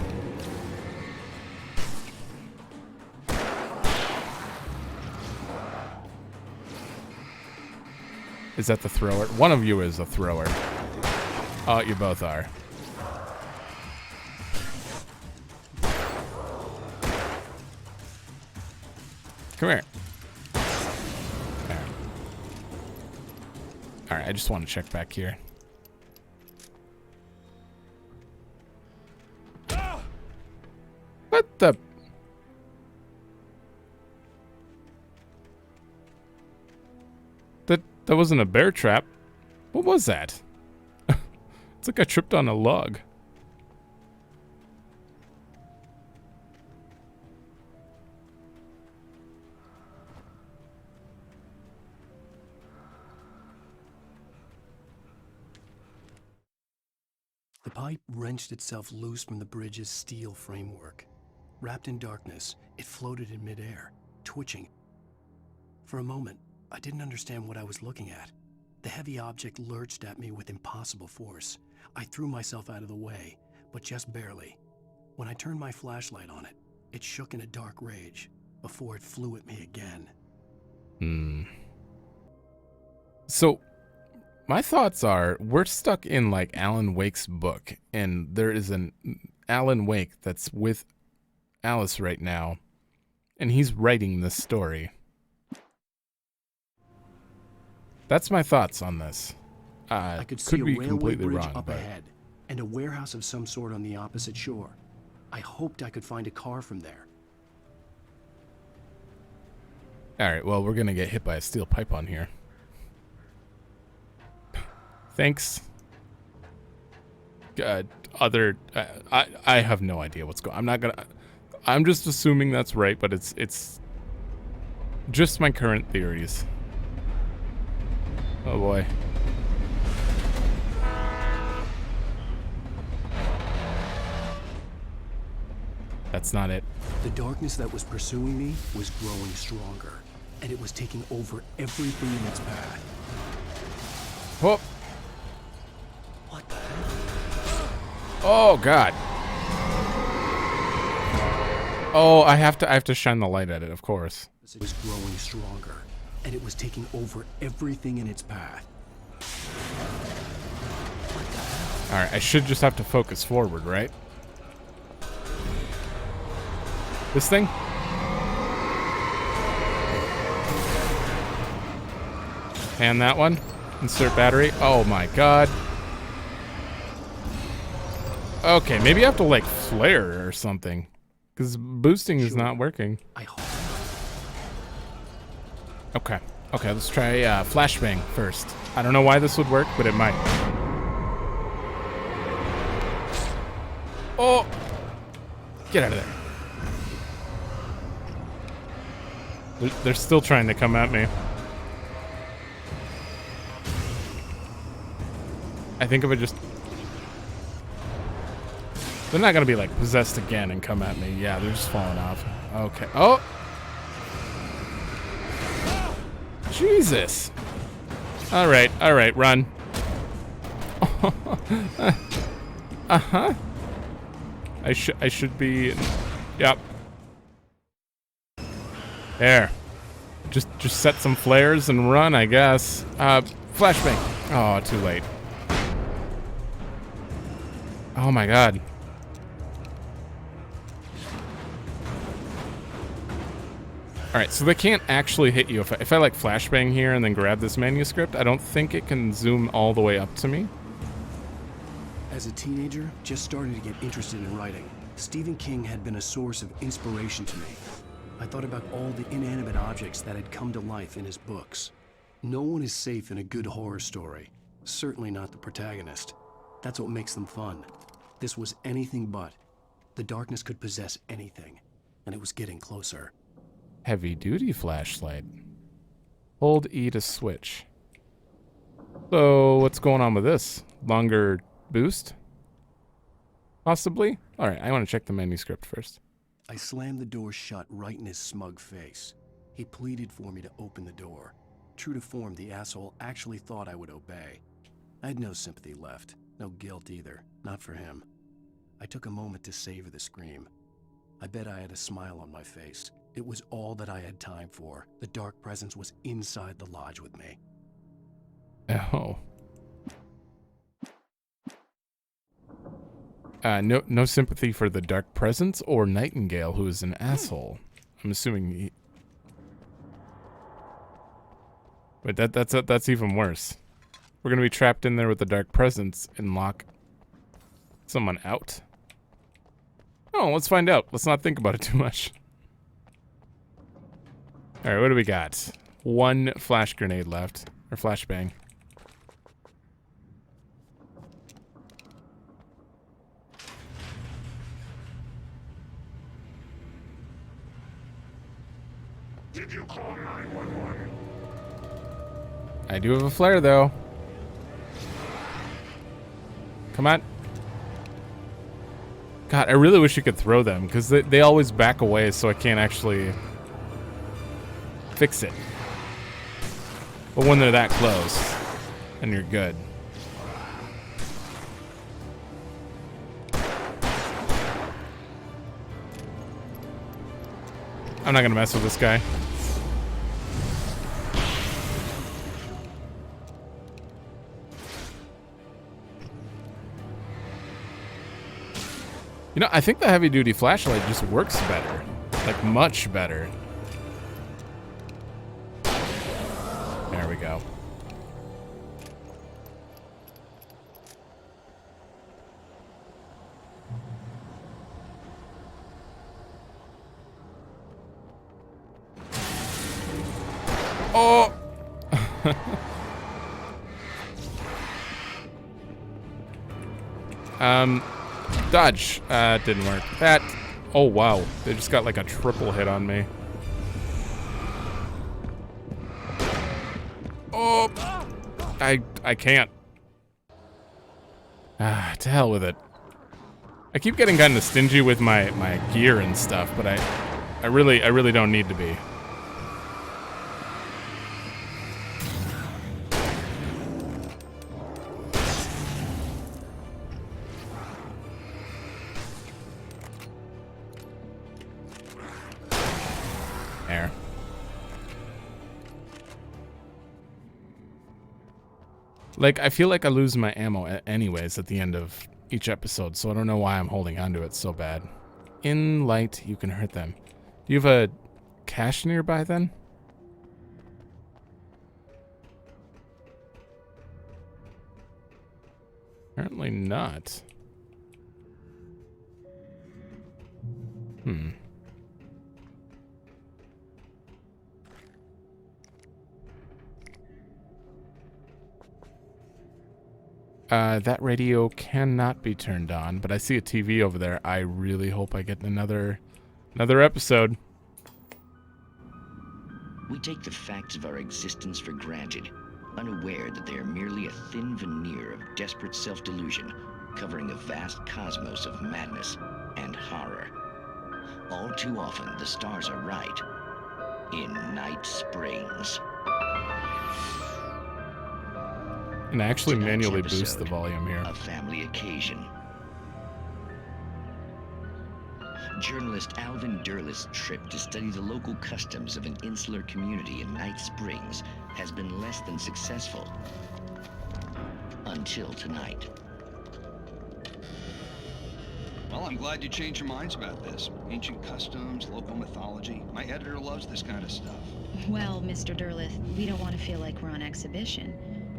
Is that the thrower? One of you is a thrower. Oh, you both are. Come here. Alright, I just want to check back here. What the? That wasn't a bear trap. What was that? It's like I tripped on a log. The pipe wrenched itself loose from the bridge's steel framework. Wrapped in darkness, it floated in midair, twitching. For a moment, I didn't understand what I was looking at. The heavy object lurched at me with impossible force. I threw myself out of the way, but just barely. When I turned my flashlight on it, it shook in a dark rage before it flew at me again. So, my thoughts are, we're stuck in like Alan Wake's book, and there is an Alan Wake that's with Alice right now, and he's writing this story. That's my thoughts on this. I could see a be railway completely bridge wrong, up but ahead, and a warehouse of some sort on the opposite shore. I hoped I could find a car from there. all right. Well, we're gonna get hit by a steel pipe on here. Thanks. I have no idea what's going. I'm just assuming that's right, but it's just my current theories. Oh boy. That's not it. The darkness that was pursuing me was growing stronger, and it was taking over everything in its path. Oh. Oh God. Oh, I have to shine the light at it, of course. It was growing stronger, and it was taking over everything in its path. All right, I should just have to focus forward, right? This thing? And that one. Insert battery. Oh my God. Okay, maybe I have to like flare or something, because boosting is not working. Okay, let's try flashbang first. I don't know why this would work, but it might. Oh! Get out of there. They're still trying to come at me. I think if I just... They're not gonna be like possessed again and come at me. Yeah, they're just falling off. Okay. Oh! Jesus! Alright, run. Uh-huh. I should be... Yep. There. Just set some flares and run, I guess. Flashbang. Oh, too late. Oh my God. Alright, so they can't actually hit you. If I like flashbang here and then grab this manuscript, I don't think it can zoom all the way up to me. As a teenager, just starting to get interested in writing, Stephen King had been a source of inspiration to me. I thought about all the inanimate objects that had come to life in his books. No one is safe in a good horror story. Certainly not the protagonist. That's what makes them fun. This was anything but. The darkness could possess anything, and it was getting closer. Heavy-duty flashlight. Hold E to switch. So, what's going on with this? Longer boost? Possibly? Alright, I want to check the manuscript first. I slammed the door shut right in his smug face. He pleaded for me to open the door. True to form, the asshole actually thought I would obey. I had no sympathy left, no guilt either, not for him. I took a moment to savor the scream. I bet I had a smile on my face. It was all that I had time for. The dark presence was inside the lodge with me. Oh. No sympathy for the dark presence or Nightingale, who is an asshole. I'm assuming he... Wait, that's even worse. We're gonna be trapped in there with the dark presence and lock someone out. Oh, let's find out. Let's not think about it too much. Alright, what do we got? One flash grenade left. Or flashbang. Did you call 911? I do have a flare, though. Come on. God, I really wish you could throw them, because they always back away, so I can't actually fix it. But when they're that close, then you're good. I'm not gonna mess with this guy. You know, I think the heavy-duty flashlight just works better. Like, much better. There we go. Oh! Dodge. Didn't work. That. Oh, wow. They just got like a triple hit on me. Oh! I can't. Ah, to hell with it. I keep getting kind of stingy with my gear and stuff, but I really don't need to be. There. Like, I feel like I lose my ammo anyways at the end of each episode, so I don't know why I'm holding onto it so bad. In light, you can hurt them. Do you have a cache nearby then? Apparently not. That radio cannot be turned on, but I see a TV over there. I really hope I get another episode. We take the facts of our existence for granted, unaware that they are merely a thin veneer of desperate self-delusion, covering a vast cosmos of madness and horror. All too often, the stars are right. In Night Springs. And I actually Tonight's manually boost episode, the volume here. A family occasion. Journalist Alvin Derlis' trip to study the local customs of an insular community in Night Springs has been less than successful. Until tonight. Well, I'm glad you changed your minds about this. Ancient customs, local mythology. My editor loves this kind of stuff. Well, Mr. Derlith, we don't want to feel like we're on exhibition,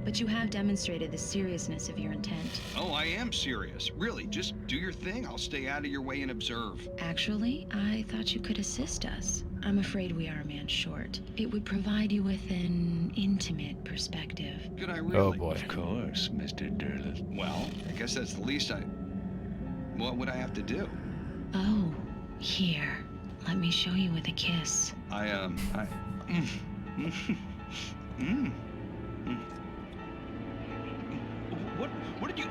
but you have demonstrated the seriousness of your intent. Oh, I am serious. Really, just do your thing. I'll stay out of your way and observe. Actually, I thought you could assist us. I'm afraid we are a man short. It would provide you with an intimate perspective. Could I really? Oh boy. Of course, Mr. Derlith. Well, I guess that's the least What would I have to do? Oh, here. Let me show you with a kiss. What did you...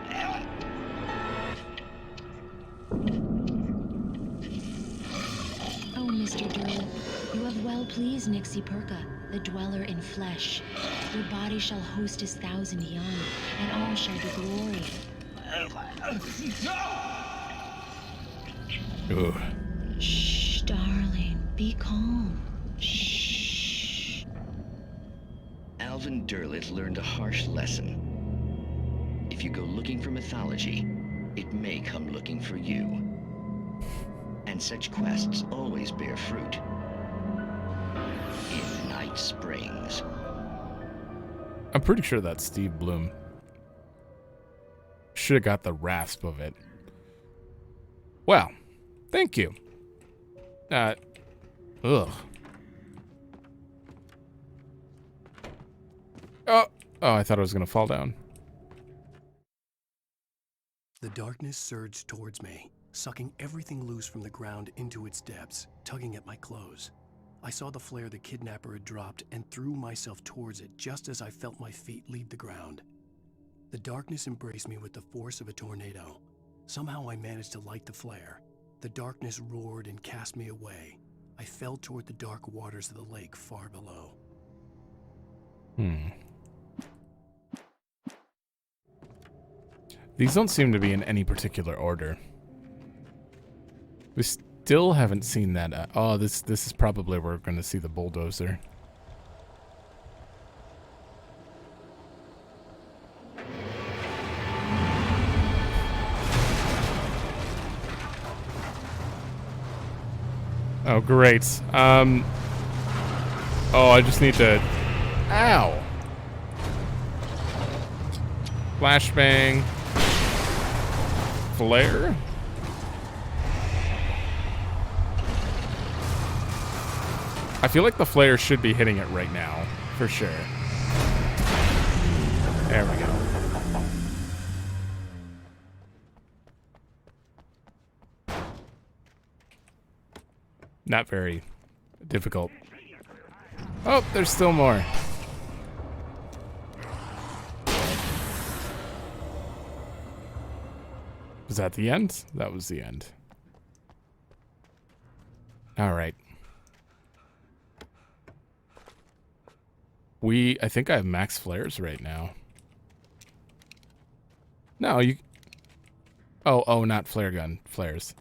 Oh, Mr. Durl, you have well pleased Nixie Perka, the dweller in flesh. Your body shall host his 1,000 young, and all shall be glory. Ooh. Shh, darling, be calm. Shh. Alvin Derlith learned a harsh lesson. If you go looking for mythology, it may come looking for you. And such quests always bear fruit. In Night Springs. I'm pretty sure that's Steve Bloom. Should have got the rasp of it. Well, thank you. Ugh. Oh. Oh, I thought I was gonna fall down. The darkness surged towards me, sucking everything loose from the ground into its depths, tugging at my clothes. I saw the flare the kidnapper had dropped and threw myself towards it just as I felt my feet leave the ground. The darkness embraced me with the force of a tornado. Somehow I managed to light the flare. The darkness roared and cast me away. I fell toward the dark waters of the lake far below. These don't seem to be in any particular order. We still haven't seen that. Oh, this is probably where we're going to see the bulldozer. Oh, great. Oh, I just need to... Ow! Flashbang. Flare? I feel like the flare should be hitting it right now, for sure. There we go. Not very difficult. Oh, there's still more. Was that the end? That was the end. All right. I think I have max flares right now. No, you... Oh, not flare gun. Flares.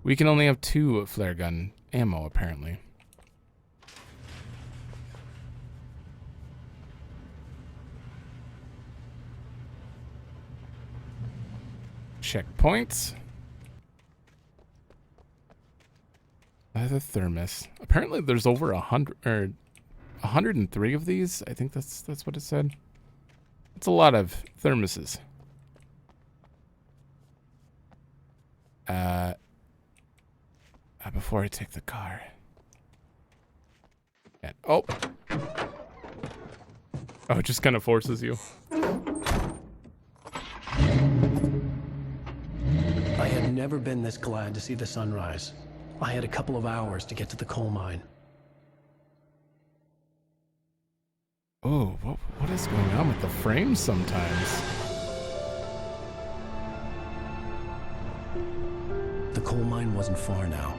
We can only have 2 flare gun ammo, apparently. Checkpoints. I have a thermos. Apparently there's over 100 or 103 of these. I think that's what it said. It's a lot of thermoses. Before I take the car. Oh, it just kind of forces you. I had never been this glad to see the sunrise. I had a couple of hours to get to the coal mine. Oh, what is going on with the frames sometimes? The coal mine wasn't far now.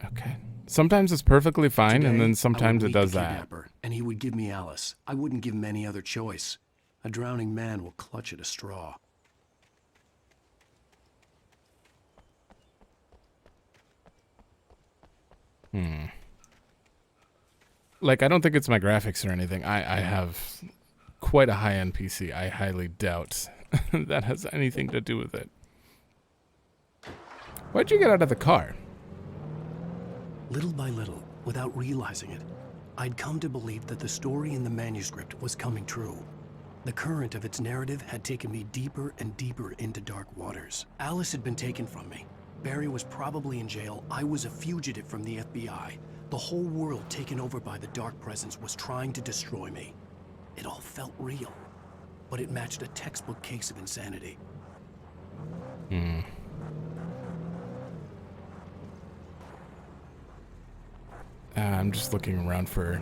Okay. Sometimes it's perfectly fine, Today, and then sometimes I it would meet does the that. kidnapper, and he would give me Alice. I wouldn't give him any other choice. A drowning man will clutch at a straw. Like, I don't think it's my graphics or anything. I have quite a high-end PC. I highly doubt that has anything to do with it. Why'd you get out of the car? Little by little, without realizing it, I'd come to believe that the story in the manuscript was coming true. The current of its narrative had taken me deeper and deeper into dark waters. Alice had been taken from me. Barry was probably in jail. I was a fugitive from the FBI. The whole world taken over by the dark presence was trying to destroy me. It all felt real, but it matched a textbook case of insanity. I'm just looking around for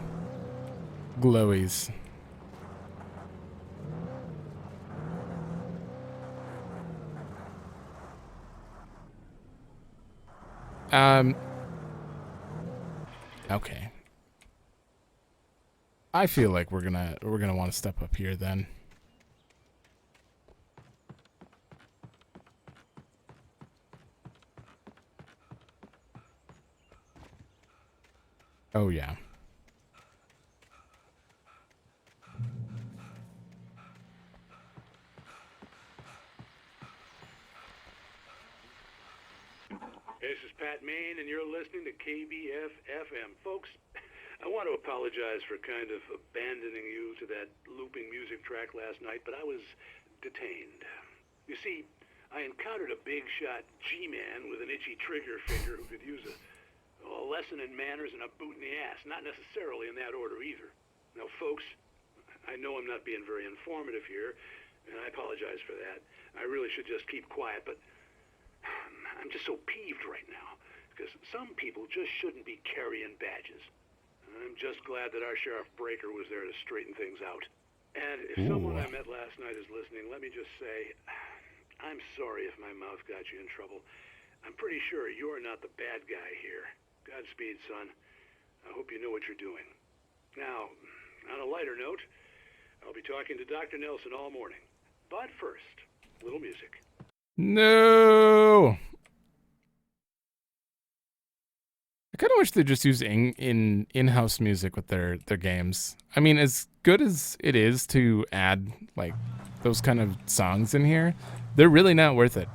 glowies. Okay. I feel like we're gonna want to step up here then. Oh yeah. This is Pat Main, and you're listening to KBF-FM. Folks, I want to apologize for kind of abandoning you to that looping music track last night, but I was detained. You see, I encountered a big shot G-man with an itchy trigger finger who could use a lesson in manners and a boot in the ass. Not necessarily in that order either. Now, folks, I know I'm not being very informative here, and I apologize for that. I really should just keep quiet, but I'm just so peeved right now, because some people just shouldn't be carrying badges. I'm just glad that our Sheriff Breaker was there to straighten things out. And if someone I met last night is listening, let me just say, I'm sorry if my mouth got you in trouble. I'm pretty sure you're not the bad guy here. Godspeed, son. I hope you know what you're doing. Now, on a lighter note, I'll be talking to Dr. Nelson all morning. But first, a little music. No! I kind of wish they just use in-house music with their games. I mean, as good as it is to add like those kind of songs in here, they're really not worth it.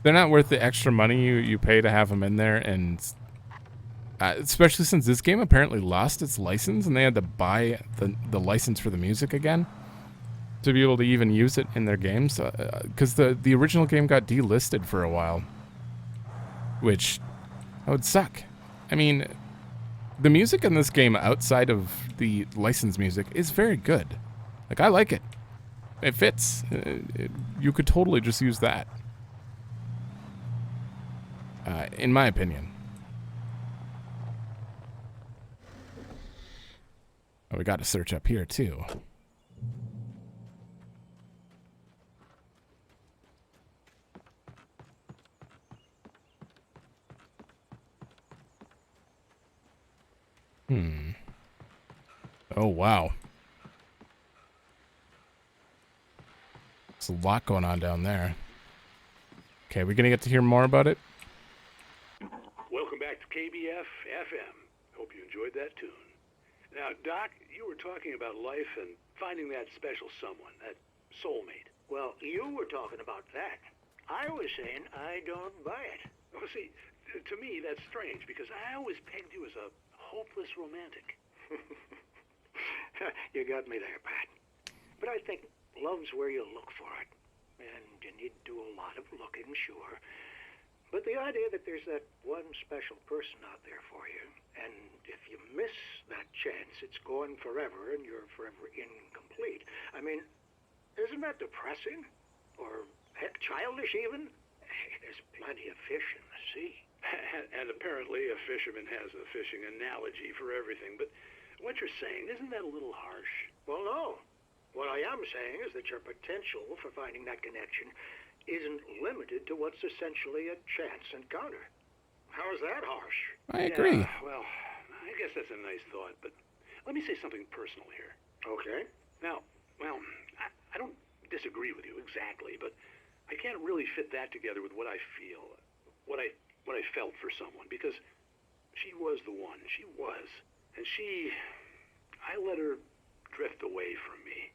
They're not worth the extra money you pay to have them in there, and especially since this game apparently lost its license and they had to buy the license for the music again to be able to even use it in their games, because the original game got delisted for a while, which that would suck. I mean, the music in this game outside of the licensed music is very good. Like, I like it. It fits. You could totally just use that. In my opinion. Oh, we got to search up here, too. Oh, wow. There's a lot going on down there. Okay, we're going to get to hear more about it? Welcome back to KBF FM. Hope you enjoyed that tune. Now, Doc, you were talking about life and finding that special someone, that soulmate. Well, you were talking about that. I was saying I don't buy it. Oh, see, to me, that's strange, because I always pegged you as a hopeless romantic. You got me there, Pat. But I think love's where you look for it. And you need to do a lot of looking, sure. But the idea that there's that one special person out there for you, and if you miss that chance, it's gone forever and you're forever incomplete. I mean, isn't that depressing? Or, heck, childish even? There's plenty of fish in the sea. And apparently a fisherman has a fishing analogy for everything, but what you're saying, isn't that a little harsh? Well, no. What I am saying is that your potential for finding that connection isn't limited to what's essentially a chance encounter. How is that harsh? I agree. Yeah, well, I guess that's a nice thought, but let me say something personal here. Okay. Now, well, I don't disagree with you exactly, but I can't really fit that together with what I feel, what I felt for someone, because she was the one. She was. And I let her drift away from me.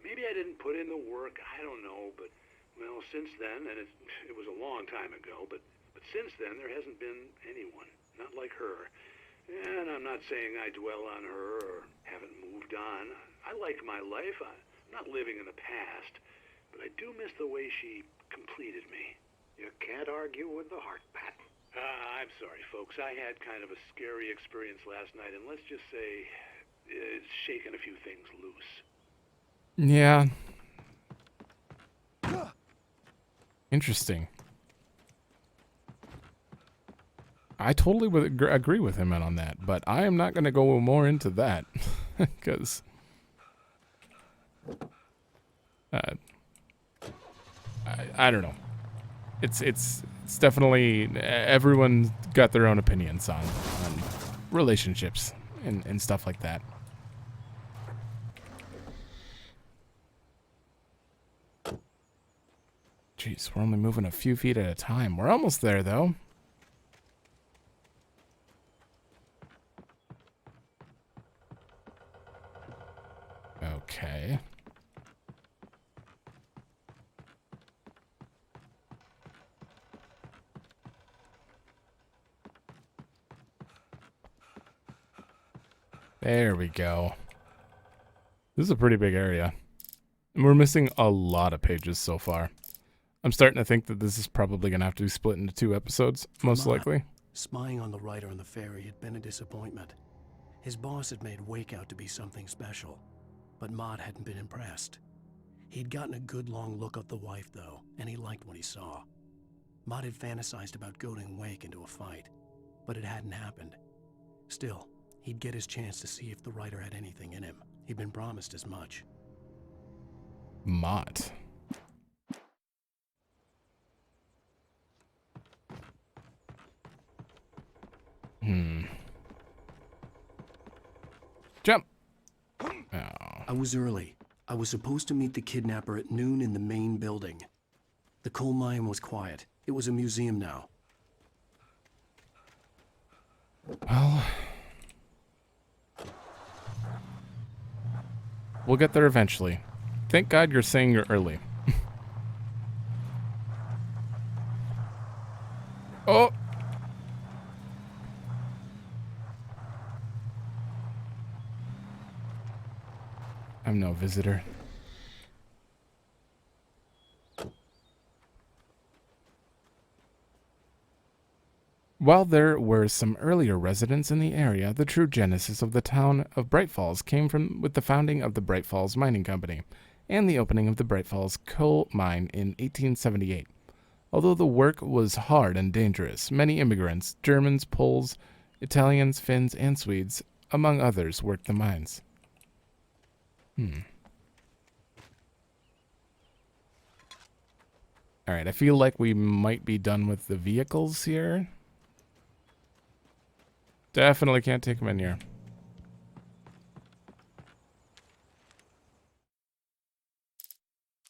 Maybe I didn't put in the work, I don't know, but, well, since then, and it was a long time ago, but since then there hasn't been anyone, not like her. And I'm not saying I dwell on her or haven't moved on. I like my life. I'm not living in the past, but I do miss the way she completed me. You can't argue with the heart, Pat. I'm sorry, folks. I had kind of a scary experience last night, and let's just say it's shaken a few things loose. Yeah. Interesting. I totally would agree with him on that, but I am not going to go more into that because I don't know. It's definitely, everyone's got their own opinions on relationships and stuff like that. Jeez, we're only moving a few feet at a time. We're almost there, though. Okay. There we go. This is a pretty big area. And we're missing a lot of pages so far. I'm starting to think that this is probably going to have to be split into 2 episodes, most likely. Spying on the writer on the ferry had been a disappointment. His boss had made Wake out to be something special, but Mott hadn't been impressed. He'd gotten a good long look at the wife, though, and he liked what he saw. Mott had fantasized about goading Wake into a fight, but it hadn't happened. Still, he'd get his chance to see if the writer had anything in him. He'd been promised as much. Mott. Jump! Oh. I was early. I was supposed to meet the kidnapper at noon in the main building. The coal mine was quiet. It was a museum now. Well, we'll get there eventually. Thank God you're saying you're early. Oh! I'm no visitor. While there were some earlier residents in the area, the true genesis of the town of Bright Falls came from with the founding of the Bright Falls Mining Company and the opening of the Bright Falls coal mine in 1878. Although the work was hard and dangerous, many immigrants, Germans, Poles, Italians, Finns, and Swedes, among others, worked the mines. Alright, I feel like we might be done with the vehicles here. Definitely can't take them in here.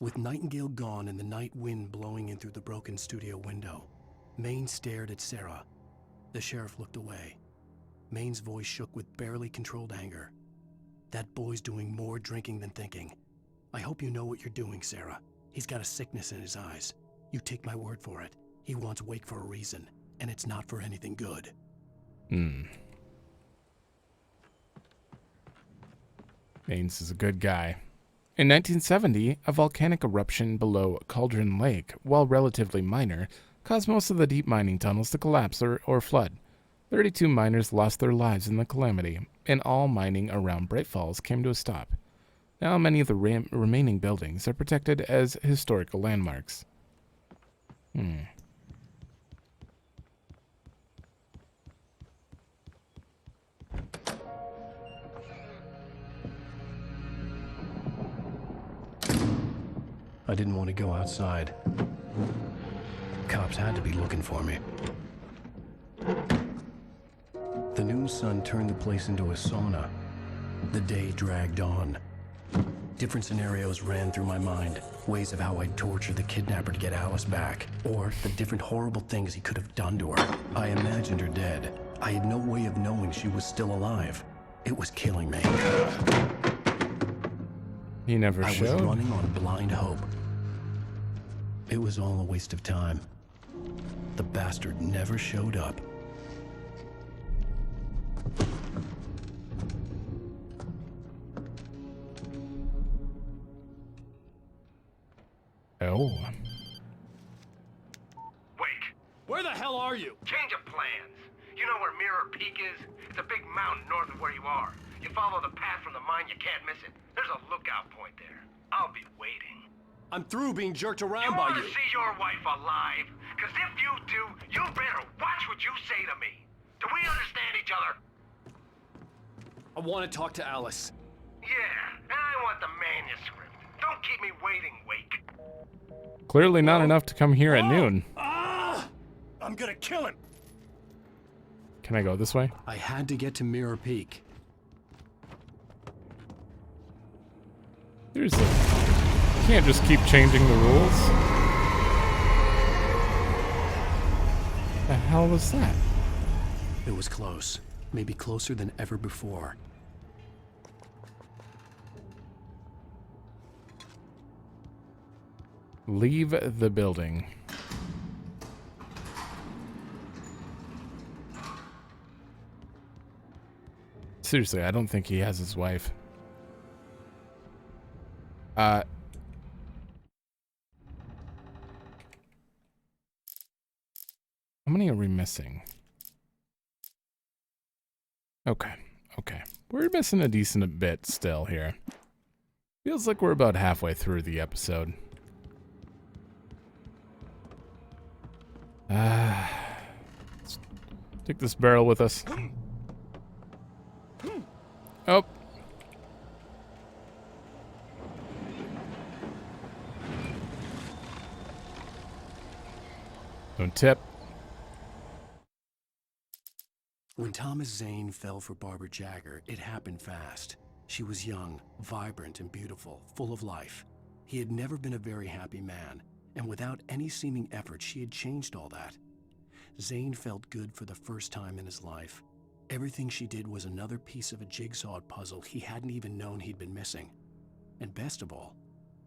With Nightingale gone and the night wind blowing in through the broken studio window, Maine stared at Sarah. The sheriff looked away. Maine's voice shook with barely controlled anger. That boy's doing more drinking than thinking. I hope you know what you're doing, Sarah. He's got a sickness in his eyes. You take my word for it. He wants Wake for a reason, and it's not for anything good. Maines is a good guy. In 1970, a volcanic eruption below Cauldron Lake, while relatively minor, caused most of the deep mining tunnels to collapse or flood. 32 miners lost their lives in the calamity, and all mining around Bright Falls came to a stop. Now many of the remaining buildings are protected as historical landmarks. I didn't want to go outside. Cops had to be looking for me. The noon sun turned the place into a sauna. The day dragged on. Different scenarios ran through my mind. Ways of how I'd torture the kidnapper to get Alice back. Or the different horrible things he could have done to her. I imagined her dead. I had no way of knowing she was still alive. It was killing me. He never showed. I was running on blind hope. It was all a waste of time. The bastard never showed up. Oh. Wake. Where the hell are you? Change of plans. You know where Mirror Peak is? It's a big mountain north of where you are. You follow the path from the mine, you can't miss it. There's a lookout point there. I'll be waiting. I'm through being jerked around by You you. want to see your wife alive? Because if you do, you better watch what you say to me. Do we understand each other? I want to talk to Alice. Yeah, and I want the manuscript. Don't keep me waiting, Wake. Clearly not enough to come here at noon. I'm gonna kill him. Can I go this way? I had to get to Mirror Peak. Seriously. You can't just keep changing the rules. The hell was that? It was close. Maybe closer than ever before. Leave the building. Seriously, I don't think he has his wife. How many are we missing? Okay. Okay. We're missing a decent bit still here. Feels like we're about halfway through the episode. Let's take this barrel with us. Oh. Don't tip. When Thomas Zane fell for Barbara Jagger, it happened fast. She was young, vibrant, and beautiful, full of life. He had never been a very happy man, and without any seeming effort, she had changed all that. Zane felt good for the first time in his life. Everything she did was another piece of a jigsaw puzzle he hadn't even known he'd been missing. And best of all,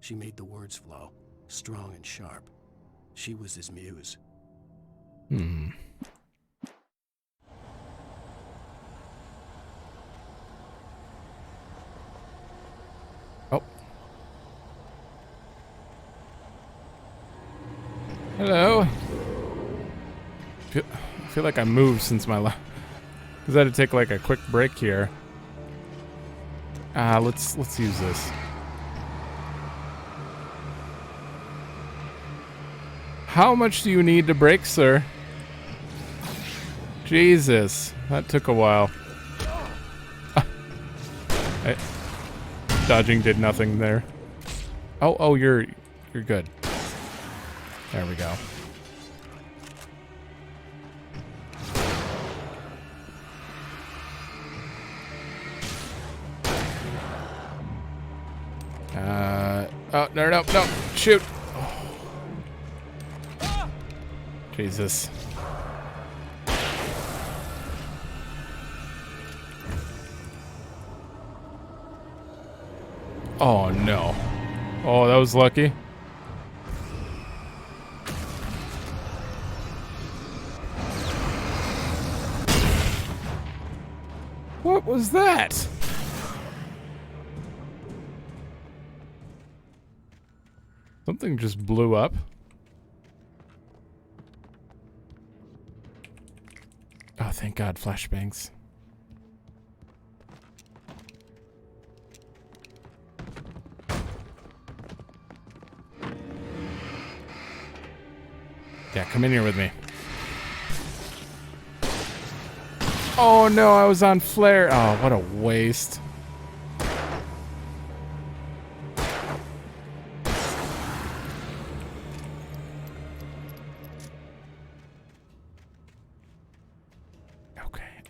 she made the words flow, strong and sharp. She was his muse. Oh. Hello. I feel like I moved since my last. Because I had to take like a quick break here. Let's use this. How much do you need to break, sir? Jesus, that took a while. Dodging did nothing there. Oh, you're good. There we go. Oh, no, shoot. Oh. Jesus. Oh, no. Oh, that was lucky. What was that? Something just blew up. Oh, thank God, flashbangs. Yeah, come in here with me. Oh no, I was on flare. Oh, what a waste.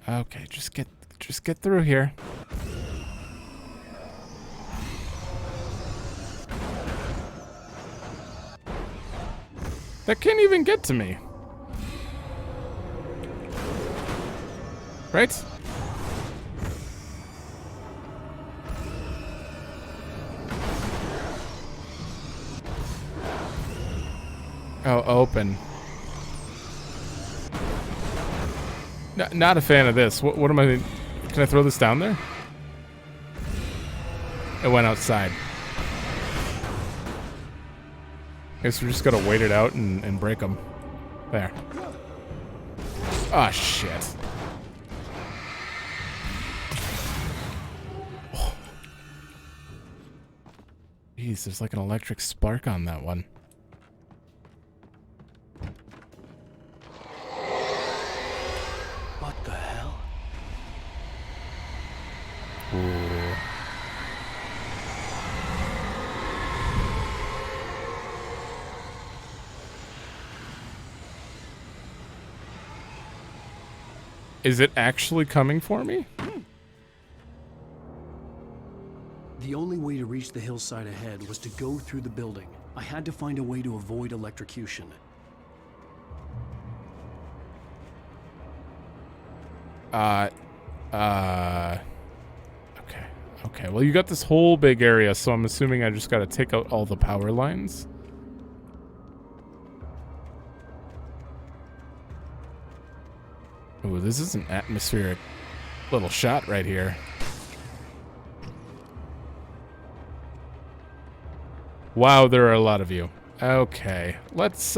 Okay, just get through here. That can't even get to me. Right? Oh, open. Not a fan of this. What am I... Can I throw this down there? It went outside. Guess we just gotta wait it out and break them. There. Ah, oh, shit. Oh. Jeez, there's like an electric spark on that one. What the hell? Ooh. Is it actually coming for me? The only way to reach the hillside ahead was to go through the building. I had to find a way to avoid electrocution. Okay, well, you got this whole big area, so I'm assuming I just gotta take out all the power lines. Ooh, this is an atmospheric little shot right here. Wow, there are a lot of you. Okay, let's,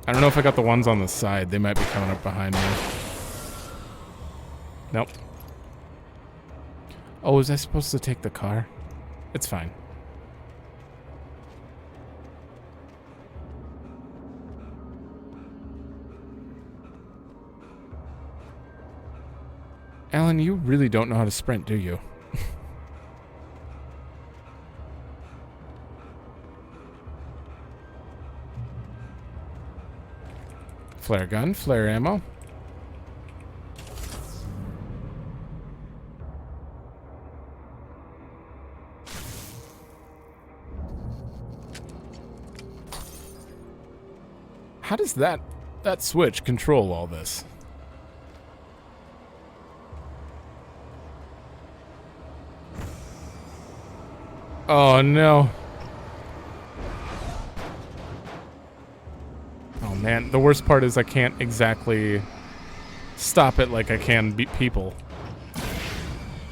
I don't know if I got the ones on the side. They might be coming up behind me. Nope. Oh, was I supposed to take the car? It's fine. Alan, you really don't know how to sprint, do you? Flare gun, flare ammo. How does that switch control all this? Oh no. Oh man, the worst part is I can't exactly stop it like I can beat people.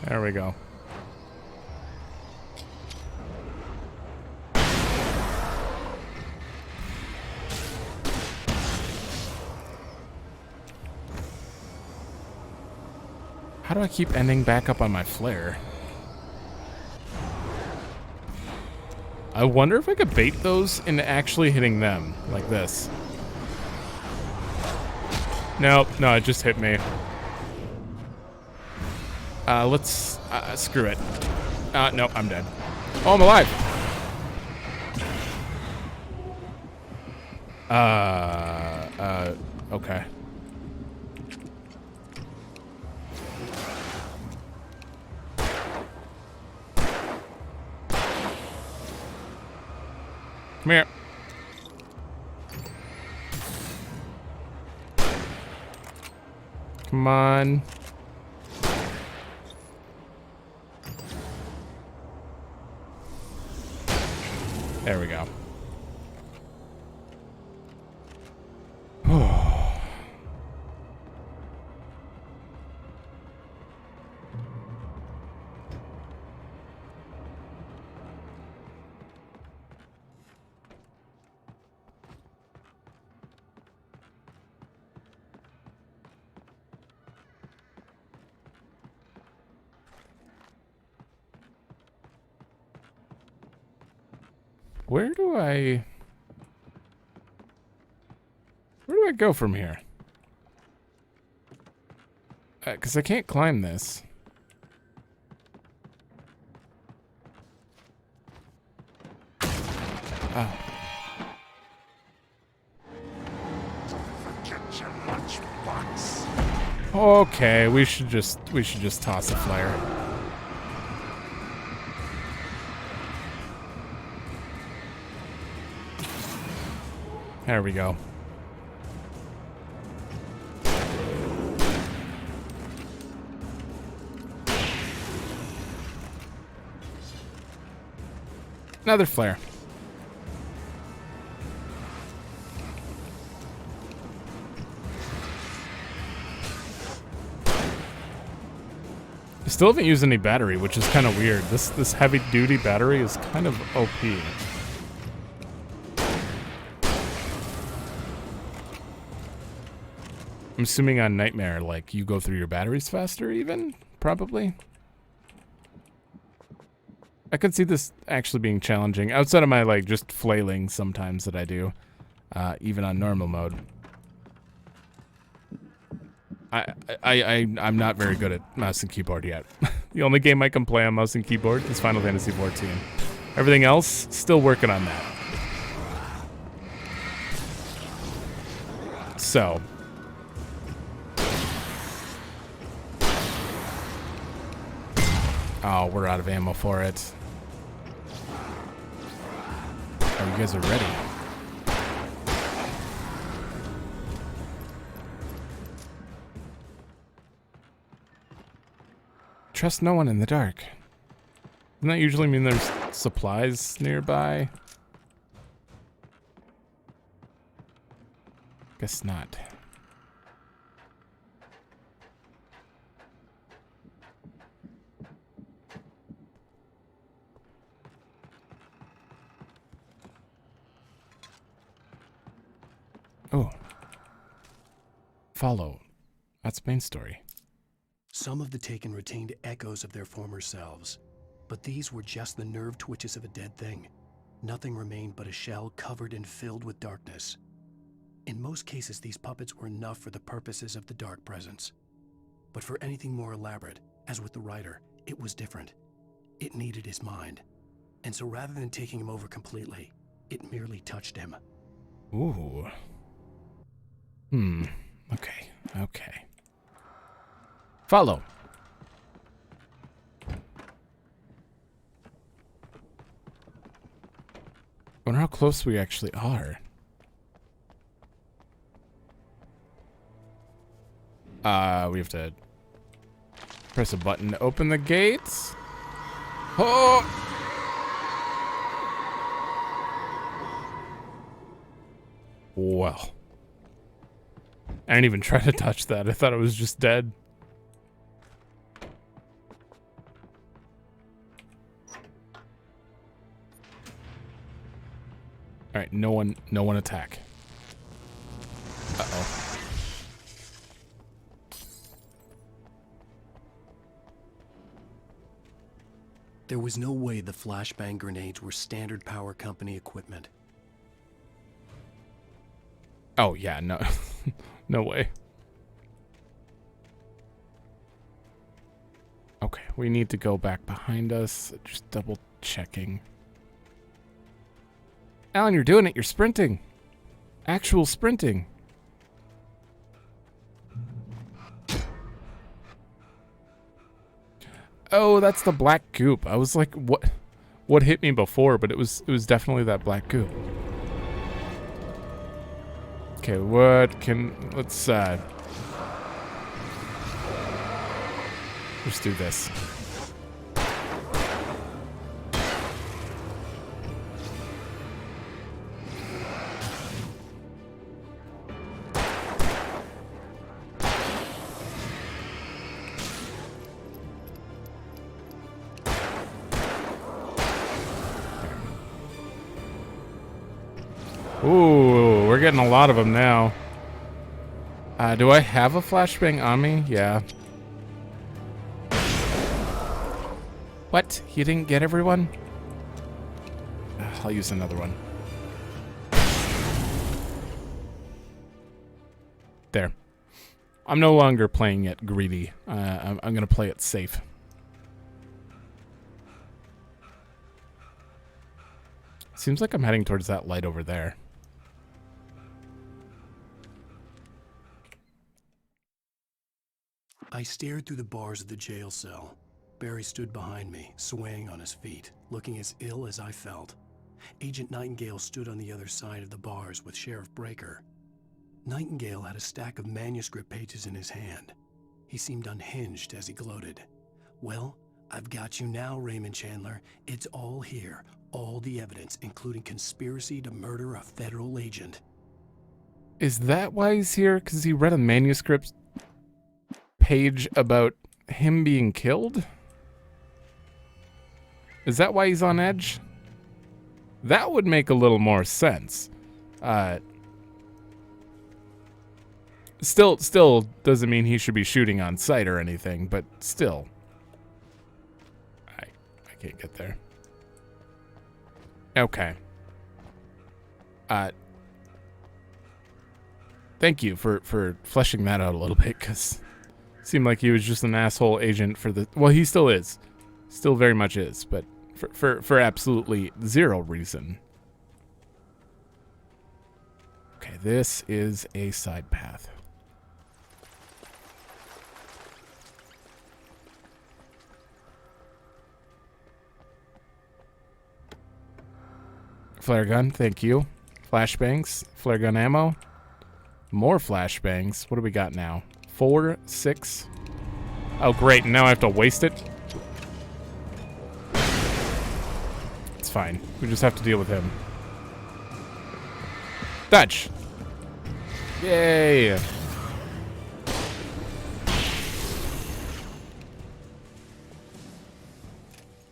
There we go. How do I keep ending back up on my flare? I wonder if I could bait those into actually hitting them, like this. Nope, no, it just hit me. Let's, screw it. Nope, I'm dead. Oh, I'm alive! Okay. Come here. Come on. There we go. Where do I go from here? 'Cause I can't climb this. Oh. Okay, we should just toss a flare. There we go. Another flare. I still haven't used any battery, which is kind of weird. This heavy duty battery is kind of OP. I'm assuming on Nightmare, like, you go through your batteries faster even? Probably. I could see this actually being challenging, outside of my, like, just flailing sometimes that I do, even on normal mode. I'm not very good at mouse and keyboard yet. The only game I can play on mouse and keyboard is Final Fantasy XIV. Everything else, still working on that. So... oh, we're out of ammo for it. Oh, you guys are ready. Trust no one in the dark. Doesn't that usually mean there's supplies nearby? Guess not. Oh. Follow. That's main story. Some of the Taken retained echoes of their former selves, but these were just the nerve twitches of a dead thing. Nothing remained but a shell covered and filled with darkness. In most cases, these puppets were enough for the purposes of the Dark Presence. But for anything more elaborate, as with the writer, it was different. It needed his mind. And so rather than taking him over completely, it merely touched him. Ooh. Okay. Okay. Follow. I wonder how close we actually are. We have to press a button to open the gates. Oh! Well. I didn't even try to touch that. I thought it was just dead. Alright, no one attack. Uh-oh. There was no way the flashbang grenades were standard power company equipment. Oh, yeah, no. No way. Okay, we need to go back behind us. Just double checking. Alan, you're doing it. You're sprinting. Actual sprinting. Oh, that's the black goop. I was like, what hit me before, but it was definitely that black goop. Okay, let's do this. Ooh, we're getting a lot of them now. Do I have a flashbang on me? Yeah. What? You didn't get everyone? I'll use another one. There. I'm no longer playing it greedy. I'm gonna play it safe. Seems like I'm heading towards that light over there. I stared through the bars of the jail cell. Barry stood behind me, swaying on his feet, looking as ill as I felt. Agent Nightingale stood on the other side of the bars with Sheriff Breaker. Nightingale had a stack of manuscript pages in his hand. He seemed unhinged as he gloated. "Well, I've got you now, Raymond Chandler. It's all here. All the evidence, including conspiracy to murder a federal agent." Is that why he's here? Because he read a manuscript page about him being killed? Is that why he's on edge? That would make a little more sense. Still doesn't mean he should be shooting on sight or anything, but still. I can't get there. Okay. Thank you for fleshing that out a little bit, because it seemed like he was just an asshole agent for the... Well, he still is. Still very much is, but for absolutely zero reason. Okay, this is a side path. Flare gun, thank you. Flashbangs, flare gun ammo. More flashbangs. What do we got now? 4, 6. Oh, great. Now I have to waste it. It's fine. We just have to deal with him. Dodge. Yay.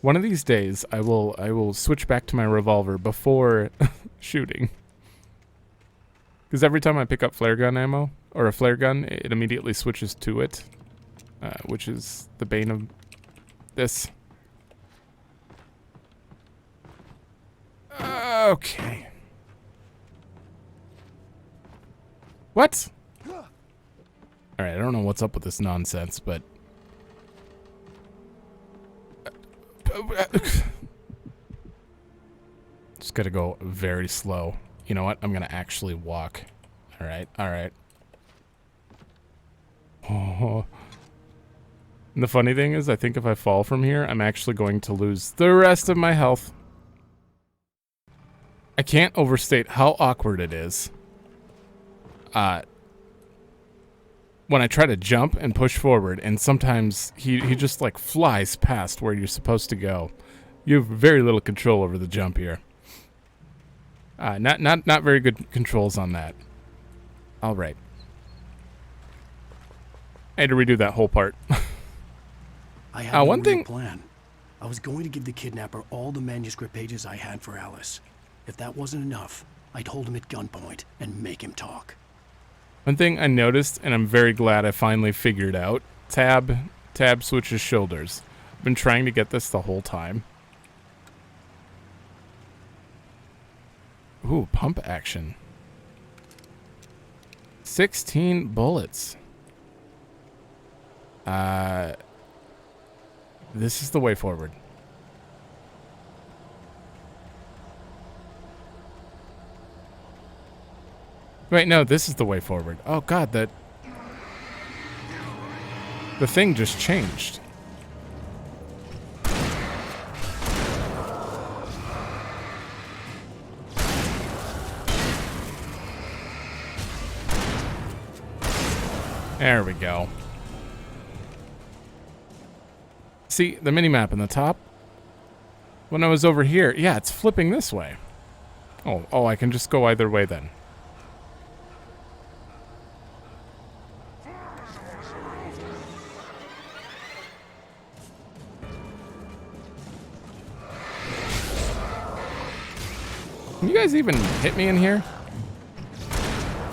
One of these days, I will switch back to my revolver before shooting. Because every time I pick up flare gun ammo, or a flare gun, it immediately switches to it. Which is the bane of this. Okay. What? Alright, I don't know what's up with this nonsense, but... Just gotta go very slow. You know what? I'm gonna actually walk. Alright, alright. Oh. And the funny thing is, I think if I fall from here, I'm actually going to lose the rest of my health. I can't overstate how awkward it is. When I try to jump and push forward, and sometimes he just like flies past where you're supposed to go. You have very little control over the jump here. Not very good controls on that. All right. I had to redo that whole part. I had one thing. Plan. I was going to give the kidnapper all the manuscript pages I had for Alice. If that wasn't enough, I'd hold him at gunpoint and make him talk. One thing I noticed, and I'm very glad I finally figured out, tab switches shoulders. I've been trying to get this the whole time. Ooh, pump action. 16 bullets. This is the way forward. Wait, no, this is the way forward. Oh god, the thing just changed. There we go. See, the minimap in the top? When I was over here, yeah, it's flipping this way. Oh, I can just go either way then. Can you guys even hit me in here?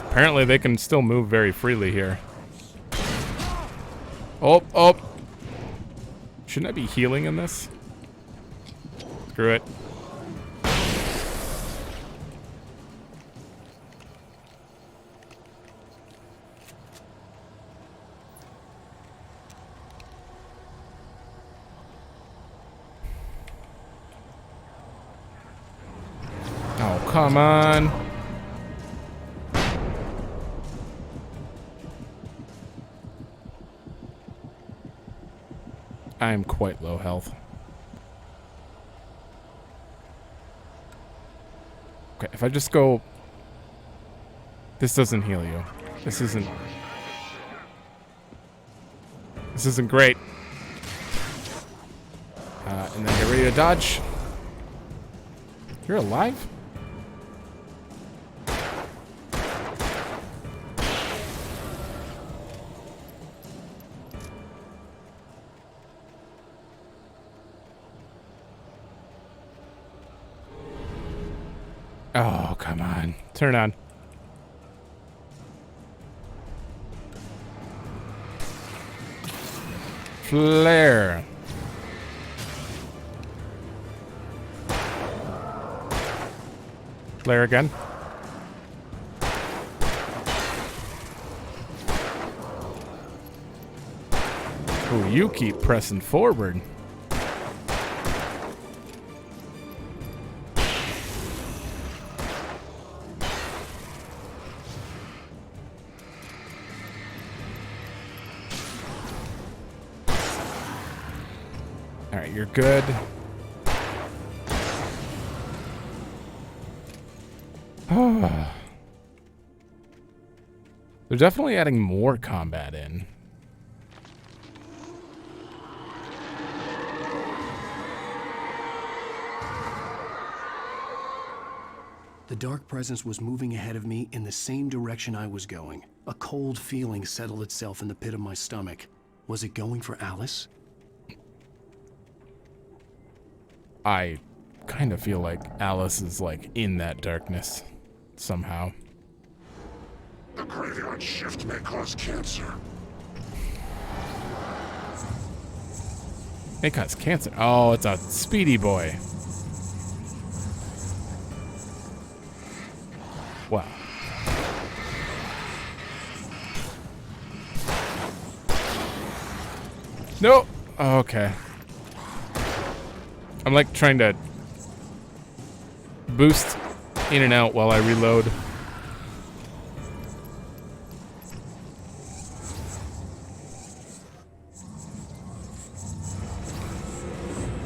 Apparently they can still move very freely here. Oh. Shouldn't I be healing in this? Screw it. Oh, come on. I am quite low health. Okay, if I just go... This doesn't heal you. This isn't great. And then get ready to dodge. You're alive? Oh, come on. Turn on. Flare. Flare again. Oh, you keep pressing forward. Alright, you're good. They're definitely adding more combat in. The dark presence was moving ahead of me in the same direction I was going. A cold feeling settled itself in the pit of my stomach. Was it going for Alice? I kind of feel like Alice is like in that darkness somehow. graveyard shift may cause cancer. May cause cancer. Oh, it's a speedy boy. Wow. No. Oh, okay. I'm like trying to boost in and out while I reload.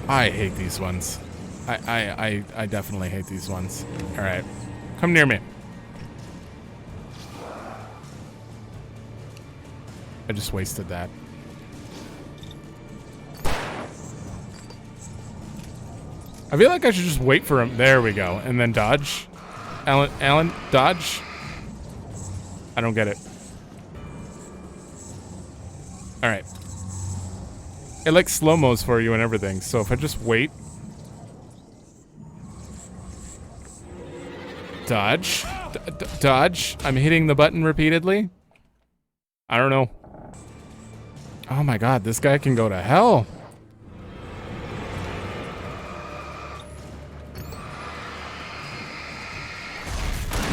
I hate these ones. I definitely hate these ones. All right, come near me. I just wasted that. I feel like I should just wait for him. There we go, and then dodge. Alan, dodge. I don't get it. All right. It like slow-mos for you and everything, so if I just wait. Dodge. Dodge. I'm hitting the button repeatedly. I don't know. Oh my god, this guy can go to hell.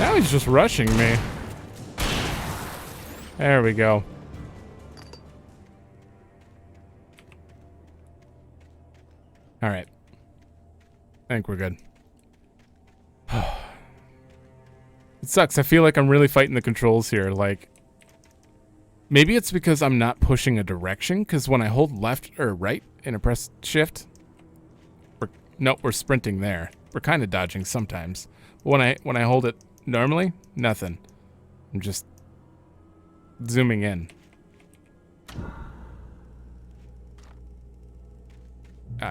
Now he's just rushing me. There we go. All right. I think we're good. It sucks. I feel like I'm really fighting the controls here. Like, maybe it's because I'm not pushing a direction, because when I hold left or right and I press shift, we're sprinting there. We're kind of dodging sometimes. But when I hold it normally, nothing. I'm just zooming in.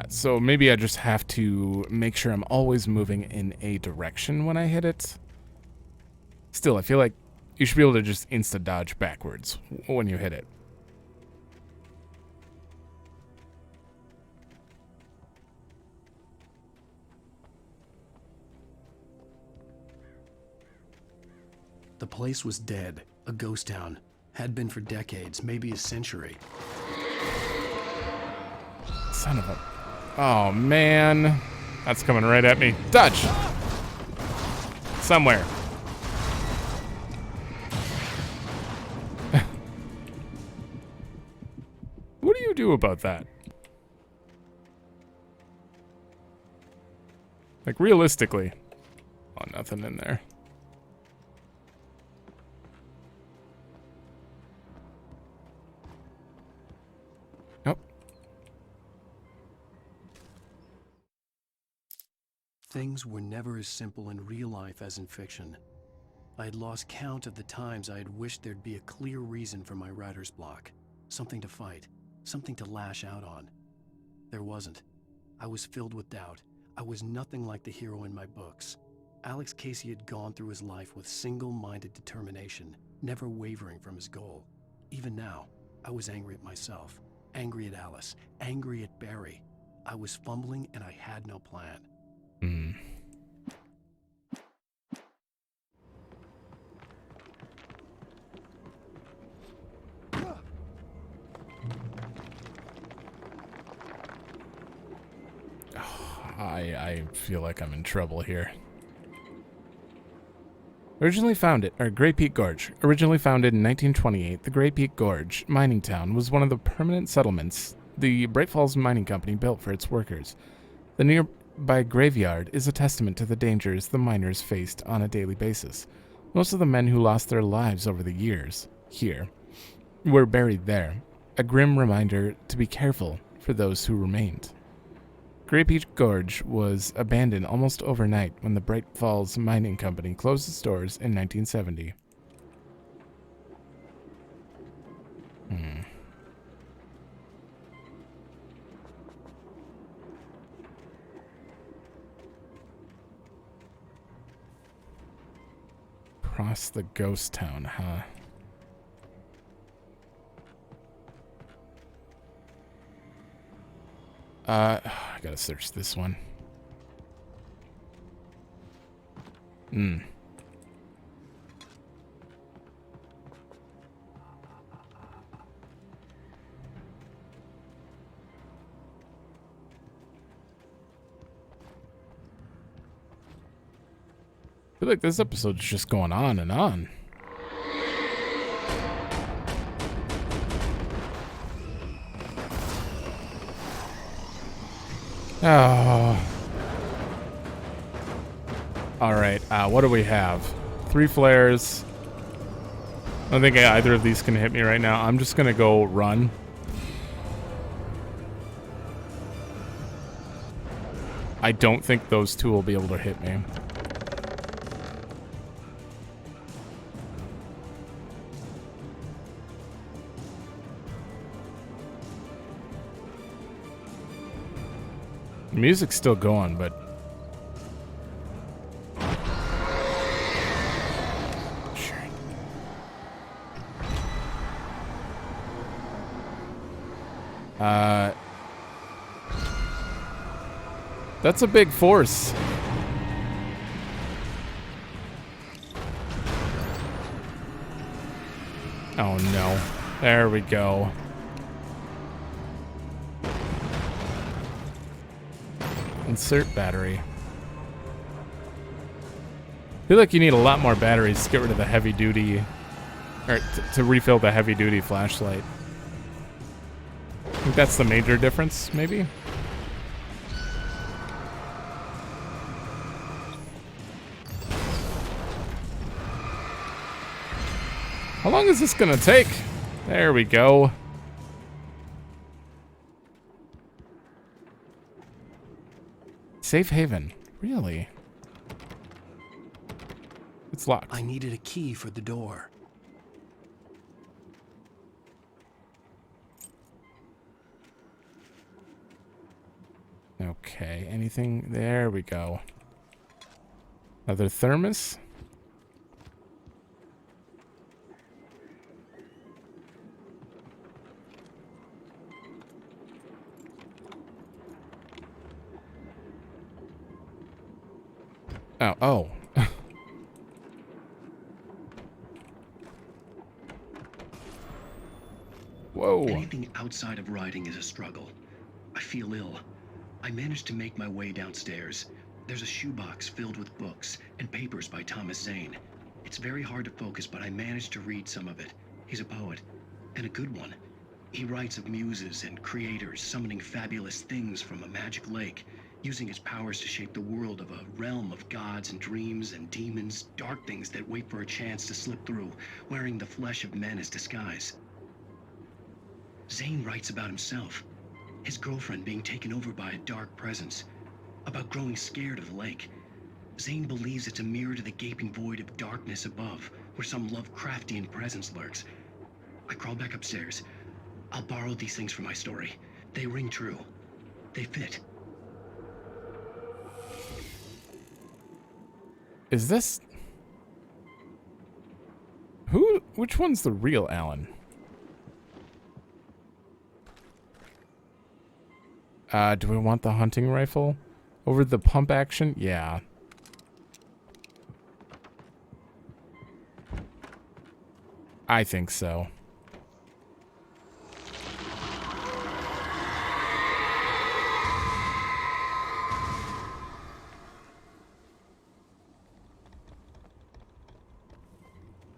So maybe I just have to make sure I'm always moving in a direction when I hit it. Still, I feel like you should be able to just insta-dodge backwards when you hit it. The place was dead, a ghost town. Had been for decades, maybe a century. Son of a... Oh, man. That's coming right at me. Dodge! Somewhere. What do you do about that? Like, realistically. Oh, nothing in there. Nope. Things were never as simple in real life as in fiction. I had lost count of the times I had wished there'd be a clear reason for my writer's block. Something to fight, something to lash out on. There wasn't. I was filled with doubt. I was nothing like the hero in my books. Alex Casey had gone through his life with single-minded determination, never wavering from his goal. Even now, I was angry at myself, angry at Alice, angry at Barry. I was fumbling and I had no plan. I feel like I'm in trouble here. Originally founded in 1928, the Grey Peak Gorge mining town was one of the permanent settlements the Bright Falls Mining Company built for its workers. The nearby graveyard is a testament to the dangers the miners faced on a daily basis. Most of the men who lost their lives over the years here were buried there, a grim reminder to be careful for those who remained. Grey Peak Gorge was abandoned almost overnight when the Bright Falls Mining Company closed its doors in 1970. Across the ghost town, huh? I gotta search this one. feel like this episode's just going on and on. Oh. Alright, what do we have? 3 flares. I don't think either of these can hit me right now. I'm just gonna go run. I don't think those 2 will be able to hit me. The music's still going, but... That's a big force. Oh no. There we go. Insert battery. I feel like you need a lot more batteries to get rid of the heavy duty, or to refill the heavy duty flashlight. I think that's the major difference, maybe? How long is this gonna take? There we go. Safe haven. Really? It's locked. I needed a key for the door. Okay, anything? There we go. Another thermos? Oh. Whoa. Anything outside of writing is a struggle. I feel ill. I managed to make my way downstairs. There's a shoebox filled with books and papers by Thomas Zane. It's very hard to focus, but I managed to read some of it. He's a poet, and a good one. He writes of muses and creators summoning fabulous things from a magic lake, using his powers to shape the world of a realm of gods and dreams and demons, dark things that wait for a chance to slip through, wearing the flesh of men as disguise. Zane writes about himself, his girlfriend being taken over by a dark presence, about growing scared of the lake. Zane believes it's a mirror to the gaping void of darkness above, where some Lovecraftian presence lurks. I crawl back upstairs. I'll borrow these things for my story. They ring true. They fit. Is this... Which one's the real Alan? Do we want the hunting rifle over the pump action? Yeah. I think so.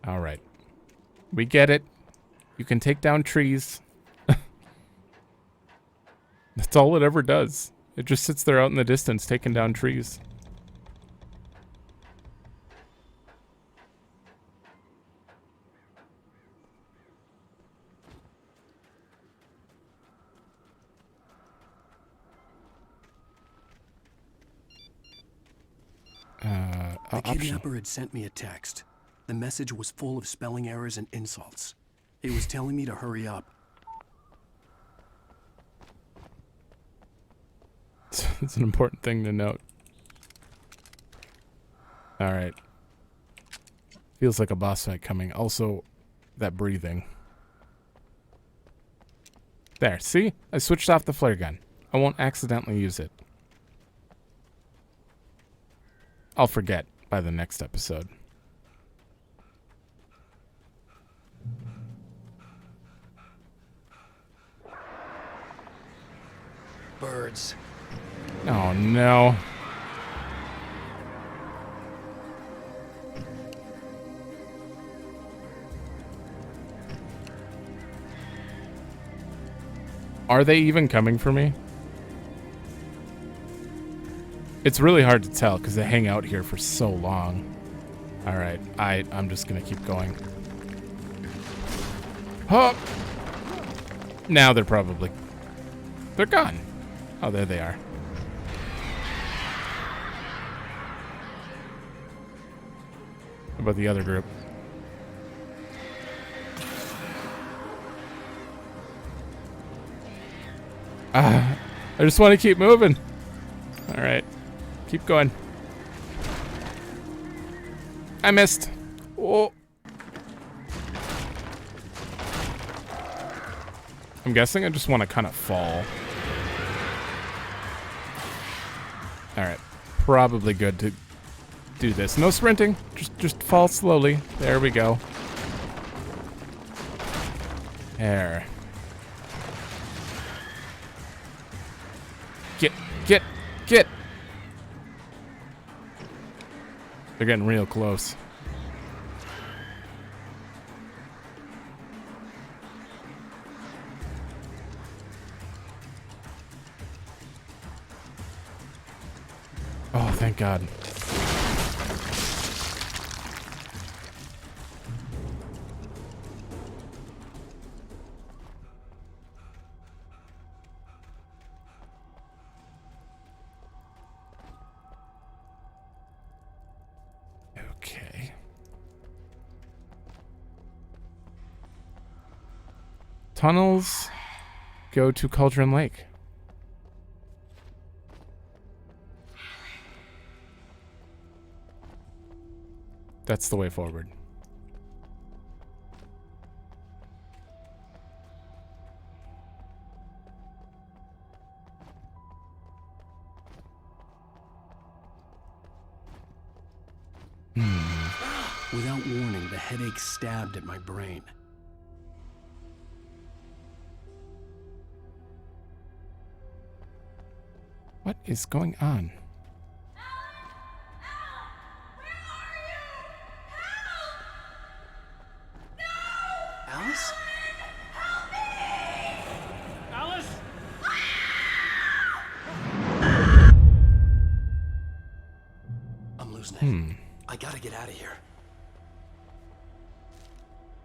All right. We get it. You can take down trees. That's all it ever does. It just sits there out in the distance taking down trees. The kidnapper had sent me a text. The message was full of spelling errors and insults. It was telling me to hurry up. It's an important thing to note. Alright. Feels like a boss fight coming. Also, that breathing. There, see? I switched off the flare gun. I won't accidentally use it. I'll forget by the next episode. Birds. Oh no. Are they even coming for me? It's really hard to tell because they hang out here for so long. All right, I'm just gonna keep going. Hop. Now they're gone. Oh, there they are. How about the other group? I just want to keep moving. All right, keep going. I missed. Oh. I'm guessing I just want to kind of fall. All right, probably good to do this. No sprinting, just fall slowly. There we go. There. Get. They're getting real close. Oh, thank God. Okay. Tunnels go to Cauldron Lake. That's the way forward. Without warning, the headache stabbed at my brain. What is going on? Alice? Alice? I'm losing it. I gotta get out of here.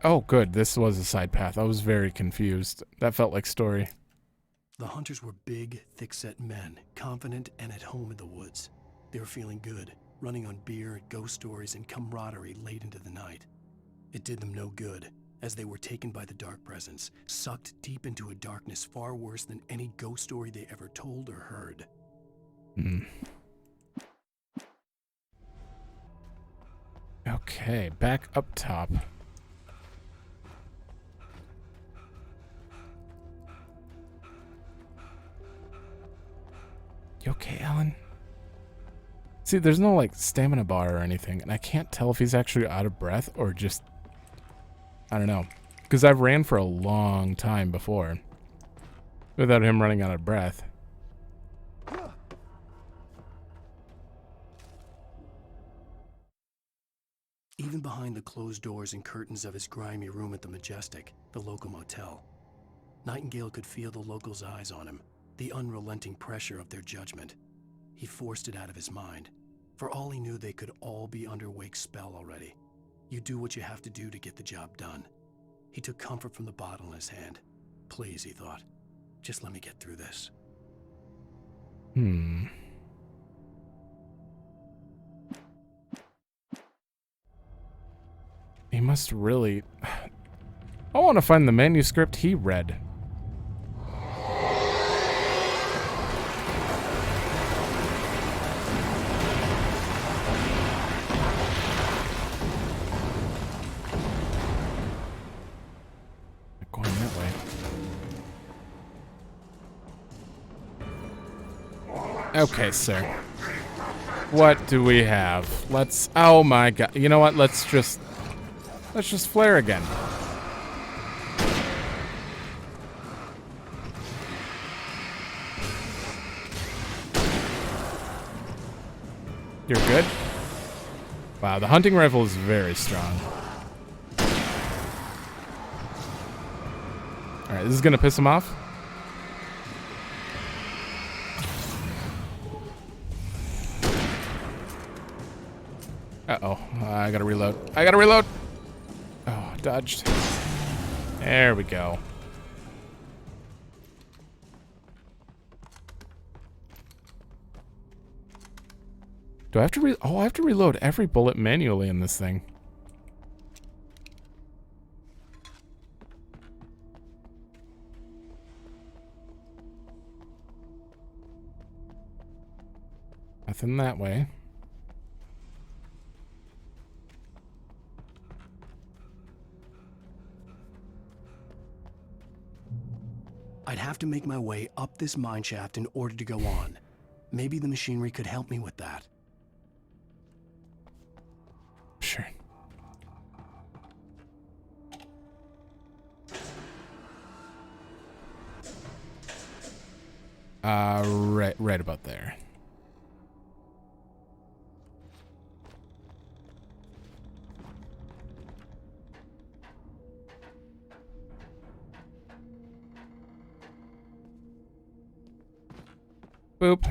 Oh, good. This was a side path. I was very confused. That felt like story. The hunters were big, thick-set men, confident and at home in the woods. They were feeling good, running on beer, ghost stories, and camaraderie late into the night. It did them no good, as they were taken by the dark presence, sucked deep into a darkness far worse than any ghost story they ever told or heard. Okay, back up top. You okay, Alan? See, there's no, like, stamina bar or anything, and I can't tell if he's actually out of breath or just... I don't know. Because I've ran for a long time before without him running out of breath. Even behind the closed doors and curtains of his grimy room at the Majestic, the local motel, Nightingale could feel the locals' eyes on him, the unrelenting pressure of their judgment. He forced it out of his mind. For all he knew, they could all be under Wake's spell already. You do what you have to do to get the job done. He took comfort from the bottle in his hand. Please, he thought, just let me get through this. He must really... I want to find the manuscript he read. Going that way. Okay, sir. What do we have? Let's... Oh my God. You know what? Let's just flare again. You're good? Wow, the hunting rifle is very strong. Alright, this is gonna piss him off. I gotta reload. I gotta reload! Oh, dodged. There we go. Do I have to I have to reload every bullet manually in this thing. Nothing that way. I'd have to make my way up this mine shaft in order to go on. Maybe the machinery could help me with that. Sure. Right about there. Boop.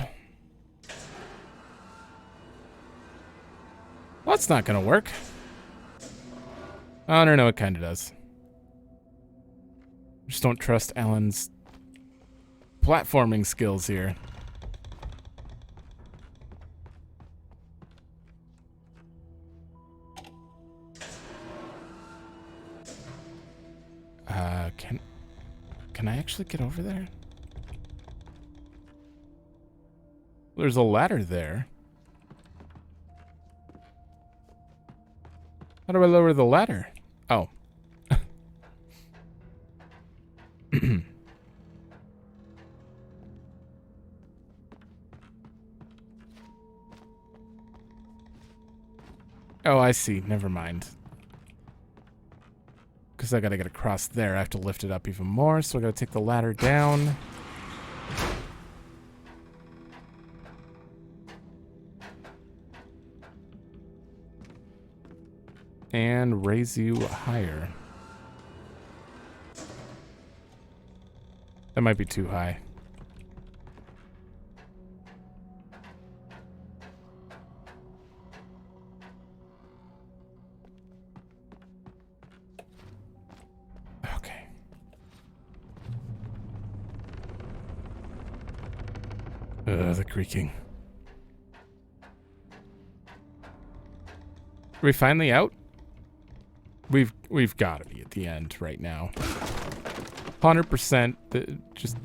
Well, that's not gonna work. Oh, no, it kind of does. Just don't trust Alan's platforming skills here. Can I actually get over there? There's a ladder there. How do I lower the ladder? Oh. Oh, I see. Never mind. Because I gotta get across there. I have to lift it up even more, so I gotta take the ladder down. And raise you higher. That might be too high. Okay. The creaking. Are we finally out? We've got to be at the end right now. 100%. Just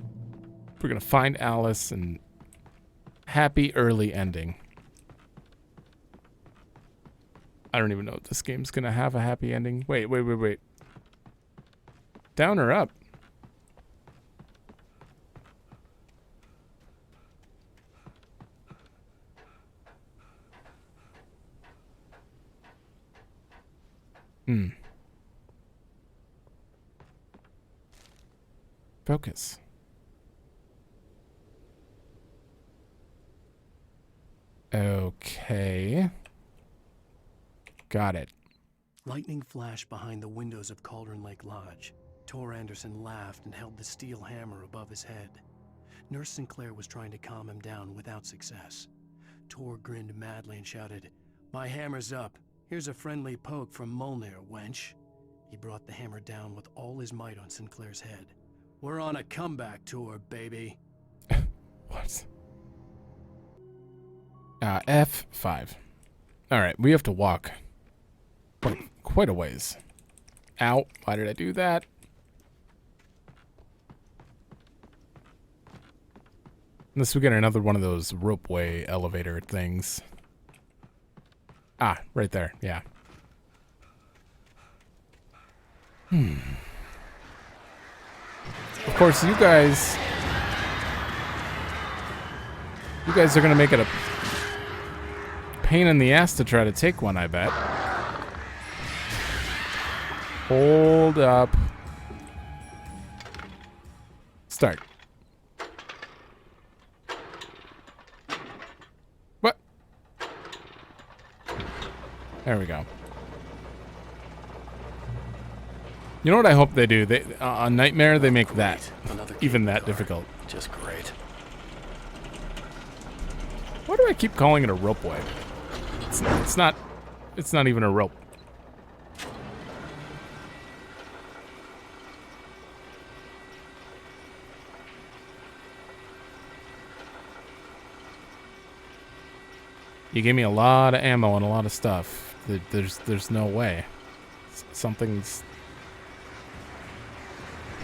we're gonna find Alice and happy early ending. I don't even know if this game's gonna have a happy ending. Wait. Down or up? Focus. Okay. Got it. Lightning flashed behind the windows of Cauldron Lake Lodge. Tor Anderson laughed and held the steel hammer above his head. Nurse Sinclair was trying to calm him down without success. Tor grinned madly and shouted, "My hammer's up. Here's a friendly poke from Molnir, wench." He brought the hammer down with all his might on Sinclair's head. "We're on a comeback tour, baby." What? F5. Alright, we have to walk quite a ways. Ow, why did I do that? Unless we get another one of those ropeway elevator things. Ah, right there, yeah. Of course, you guys are gonna make it a pain in the ass to try to take one, I bet. Hold up. Start. What? There we go. You know what I hope they do? They on Nightmare they make that even that difficult. Just great. Why do I keep calling it a ropeway? It's not. It's not even a rope. You gave me a lot of ammo and a lot of stuff. There's no way. Something's...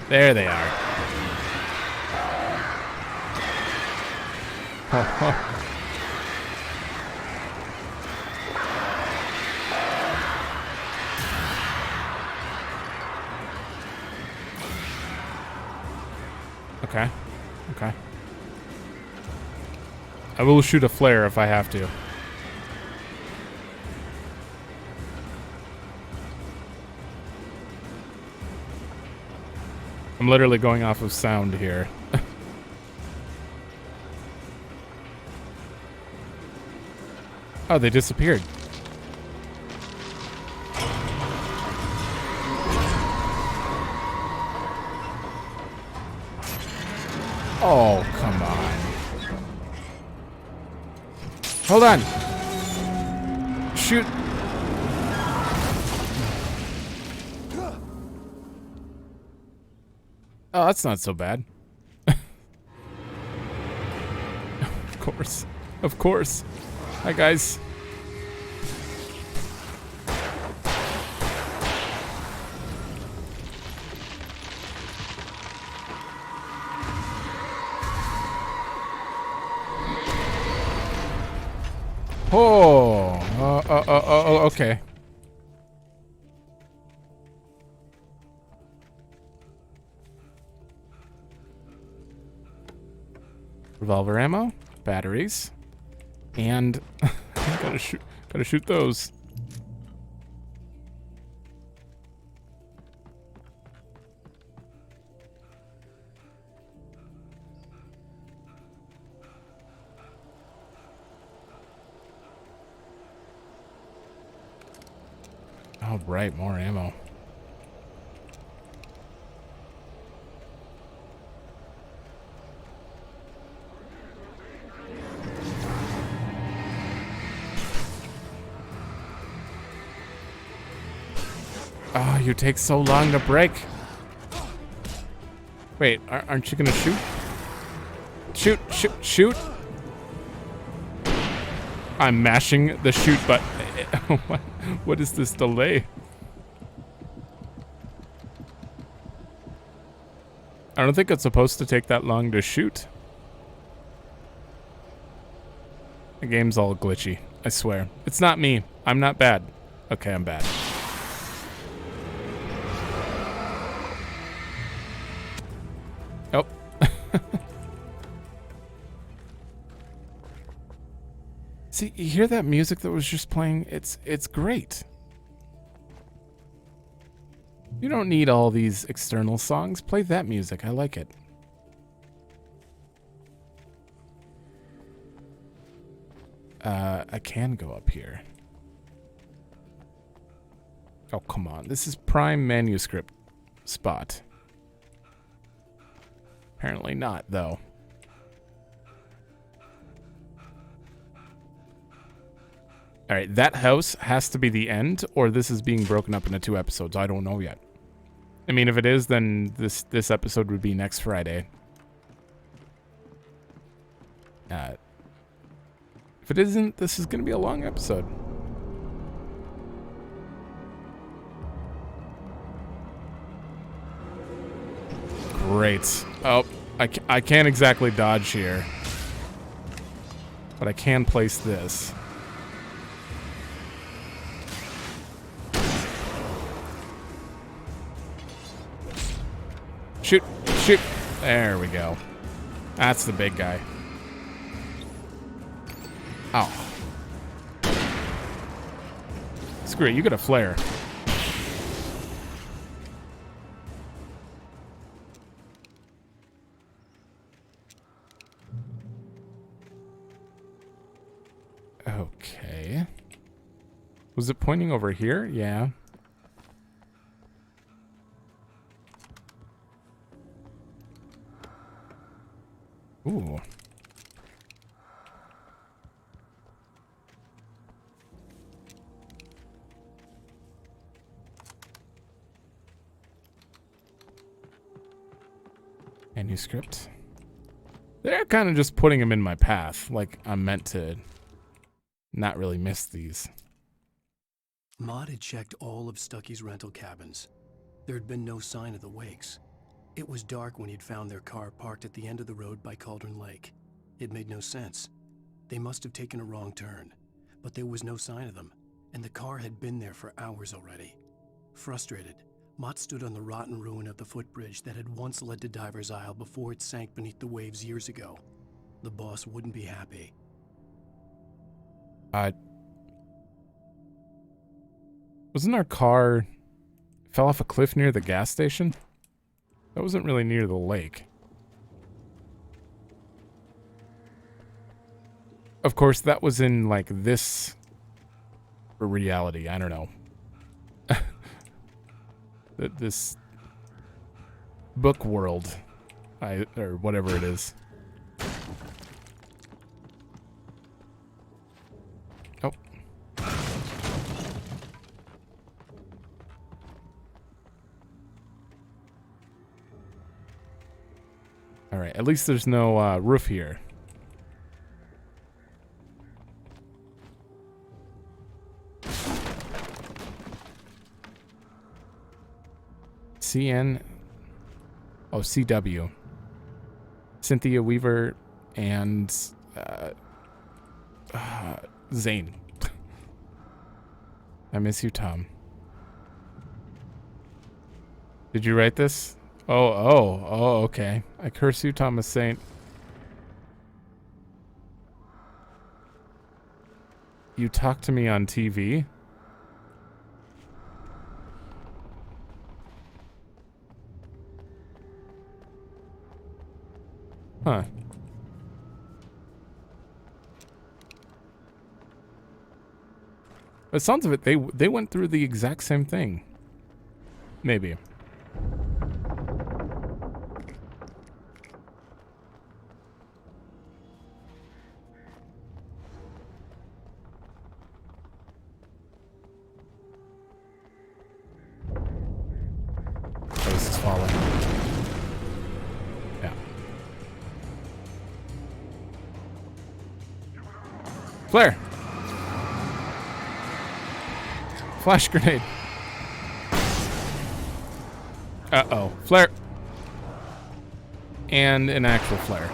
There they are. Okay. Okay. I will shoot a flare if I have to. I'm literally going off of sound here. Oh, they disappeared. Oh, come on. Hold on. Shoot. Oh, that's not so bad. Of course. Of course. Hi, guys. Oh, okay. Revolver ammo, batteries, and gotta shoot those. Oh, right, more ammo. Oh, you take so long to break. Wait, aren't you gonna shoot? Shoot, shoot, shoot. I'm mashing the shoot button. What is this delay? I don't think it's supposed to take that long to shoot. The game's all glitchy, I swear. It's not me. I'm not bad. Okay, I'm bad. Oh. See, you hear that music that was just playing? It's great. You don't need all these external songs. Play that music. I like it. I can go up here. Oh, come on. This is prime manuscript spot. Apparently not, though. Alright, that house has to be the end, or this is being broken up into 2 episodes. I don't know yet. I mean, if it is, then this episode would be next Friday. If it isn't, this is going to be a long episode. Great. Oh, I can't exactly dodge here. But I can place this. Shoot, shoot. There we go. That's the big guy. Oh. Screw it, you got a flare. Okay. Was it pointing over here? Yeah. Ooh. Manuscript. They're kind of just putting them in my path, like I'm meant to not really miss these. Maud had checked all of Stucky's rental cabins. There had been no sign of the Wakes. It was dark when he'd found their car parked at the end of the road by Cauldron Lake. It made no sense. They must have taken a wrong turn, but there was no sign of them, and the car had been there for hours already. Frustrated, Mott stood on the rotten ruin of the footbridge that had once led to Diver's Isle before it sank beneath the waves years ago. The boss wouldn't be happy. Wasn't our car fell off a cliff near the gas station? That wasn't really near the lake. Of course, that was in, like, this reality. I don't know. This book world. Or whatever it is. Oh. Alright, at least there's no roof here. CW. Cynthia Weaver and Zane. I miss you, Tom. Did you write this? Oh, okay. I curse you, Thomas Saint. You talk to me on TV? Huh. By the sounds of it, they went through the exact same thing. Maybe. Oh, this is falling. Yeah. Flare! Flash grenade. Uh-oh. Flare. And an actual flare.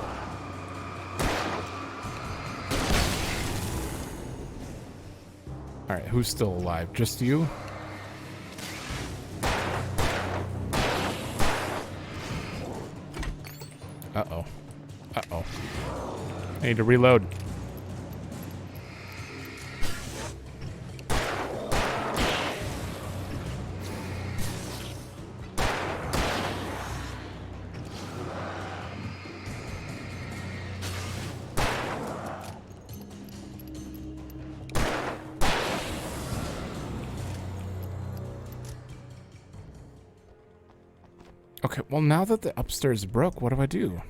Alright, who's still alive? Just you? Uh-oh. Uh-oh. I need to reload. Okay, well now that the upstairs broke, what do I do?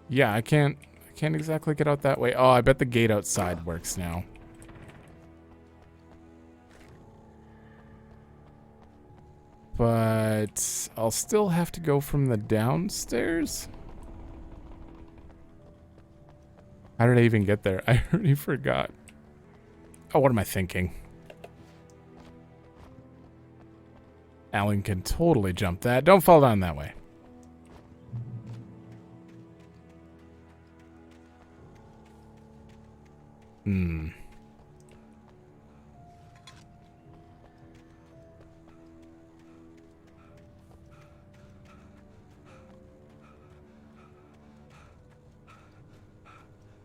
Yeah, I can't exactly get out that way. Oh, I bet the gate outside works now. But I'll still have to go from the downstairs? How did I even get there? I already forgot. Oh, what am I thinking? Alan can totally jump that. Don't fall down that way.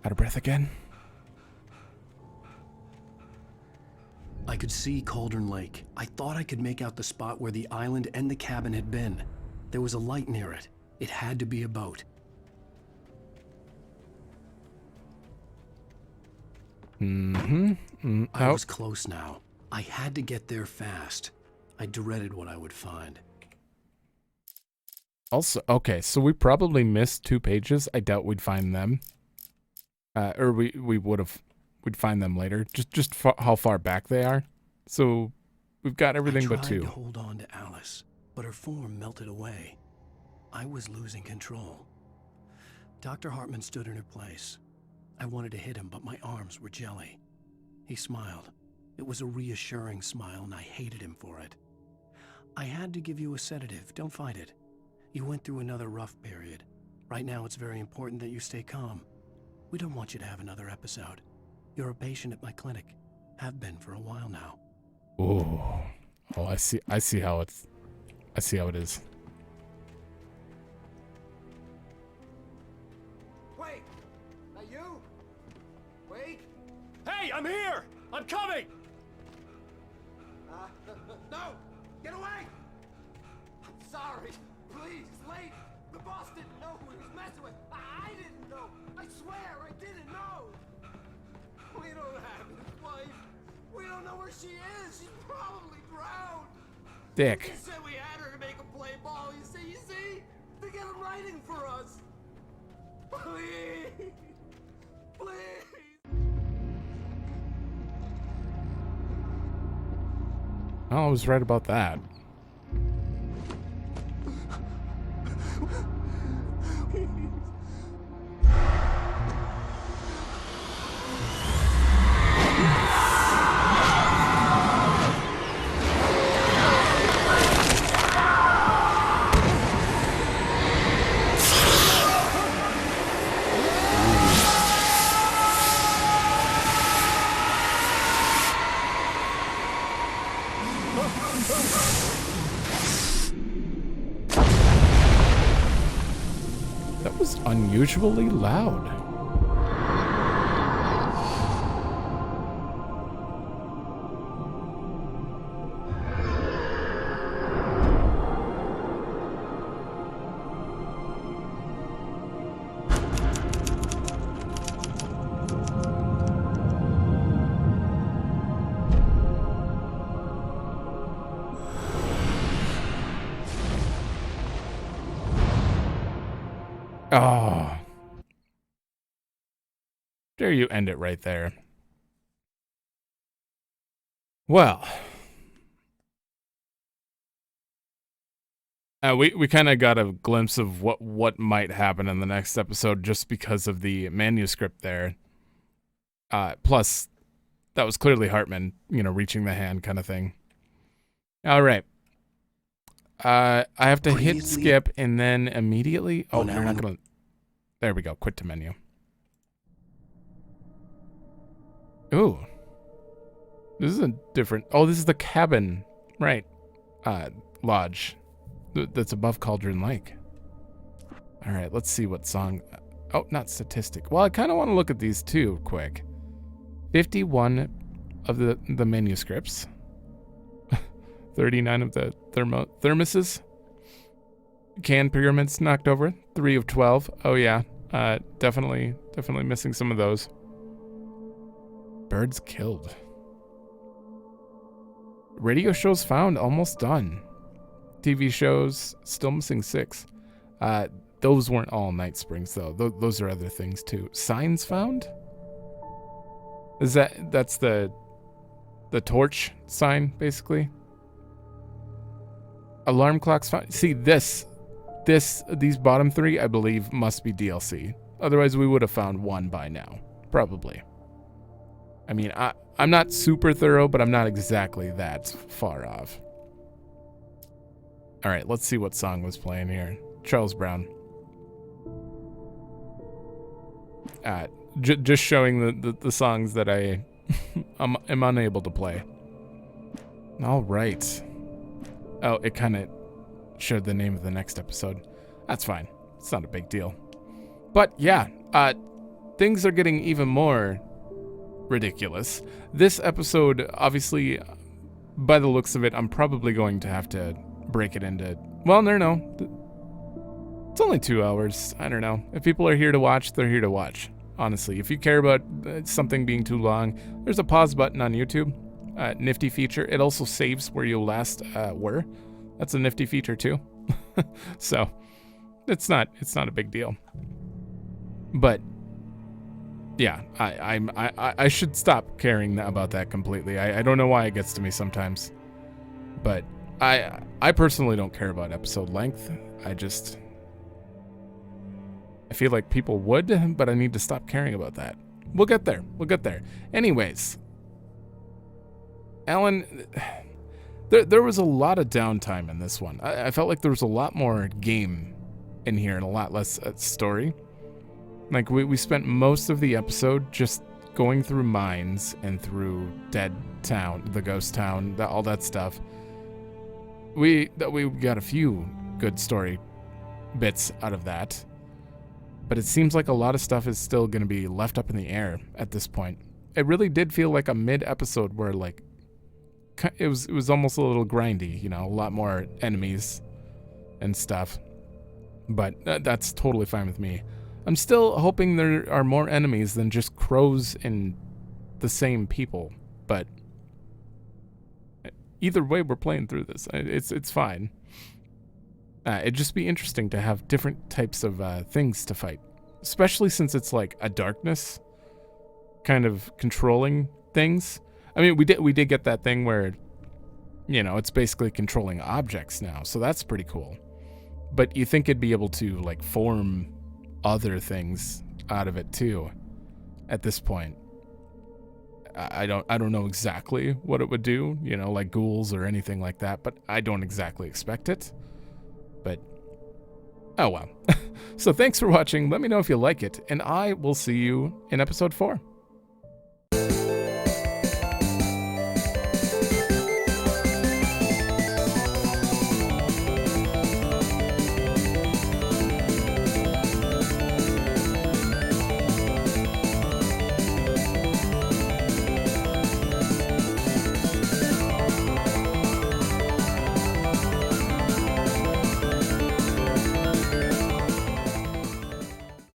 Out of breath again? I could see Cauldron Lake. I thought I could make out the spot where the island and the cabin had been. There was a light near it. It had to be a boat. I was close now. I had to get there fast. I dreaded what I would find. Also, okay, so we probably missed 2 pages. I doubt we'd find them. Or we'd find them later. Just how far back they are. So We've got everything but I tried two. to hold on to Alice, but her form melted away. I was losing control. Dr. Hartman stood in her place. I wanted to hit him, but my arms were jelly. He smiled. It was a reassuring smile, and I hated him for it. I had to give you a sedative. Don't fight it. You went through another rough period. Right now, it's very important that you stay calm. We don't want you to have another episode. You're a patient at my clinic. Have been for a while now. Oh, I see how it is. Wait! That you? Wait! Hey, I'm here! I'm coming! No! Get away! I'm sorry. Please, it's late. The boss didn't know who he was messing with. I didn't know. I swear I didn't know. We don't have his wife. We don't know where she is. She's probably drowned. Dick. He said we had her to make a play ball. You see? To get him writing for us. Please. Please. Oh, I was right about that. That was unusually loud. Oh. Dare you end it right there. Well. We kind of got a glimpse of what might happen in the next episode just because of the manuscript there. Plus, that was clearly Hartman, reaching the hand kind of thing. All right. I have to hit skip and then immediately. Oh, you're not gonna. There we go. Quit to menu. Ooh. This is a different. Oh, this is the cabin, right? Lodge that's above Cauldron Lake. All right, let's see what song. Oh, not statistic. Well, I kind of want to look at these too quick. 51 of the manuscripts. 39 of the thermoses. Can pyramids knocked over. 3 of 12. Oh yeah, definitely missing some of those. Birds killed. Radio shows found, almost done. TV shows still missing 6. Those weren't all Night Springs though. Those are other things too. Signs found. That's the torch sign basically. Alarm clocks found. See these bottom 3 I believe must be DLC. Otherwise we would have found 1 by now, probably. I mean, I'm not super thorough, but I'm not exactly that far off. All right, let's see what song was playing here. Charles Brown. Just showing the songs that I am unable to play. All right. Oh, it kind of showed the name of the next episode. That's fine. It's not a big deal. But yeah, things are getting even more ridiculous. This episode, obviously, by the looks of it, I'm probably going to have to break it into... Well, no. It's only 2 hours. I don't know. If people are here to watch, they're here to watch. Honestly, if you care about something being too long, there's a pause button on YouTube. Nifty feature. It also saves where you last were. That's a nifty feature too. So it's not a big deal. But yeah, I should stop caring about that completely. I don't know why it gets to me sometimes. But I personally don't care about episode length. I feel like people would, but I need to stop caring about that. We'll get there. Anyways, Alan, there was a lot of downtime in this one. I felt like there was a lot more game in here and a lot less story. Like, we spent most of the episode just going through mines and through Dead Town, the ghost town, all that stuff. We got a few good story bits out of that, but it seems like a lot of stuff is still going to be left up in the air at this point. It really did feel like a mid-episode where, like, it was almost a little grindy, you know, a lot more enemies and stuff. But that's totally fine with me. I'm still hoping there are more enemies than just crows and the same people, but either way, we're playing through this. It's fine. It'd just be interesting to have different types of things to fight, especially since it's like a darkness kind of controlling things. I mean, we did get that thing where, you know, it's basically controlling objects now, so that's pretty cool. But you think it'd be able to like form other things out of it too at this point. I don't know exactly what it would do, you know, like ghouls or anything like that, but I don't exactly expect it. But oh well. So thanks for watching. Let me know if you like it, and I will see you in episode 4.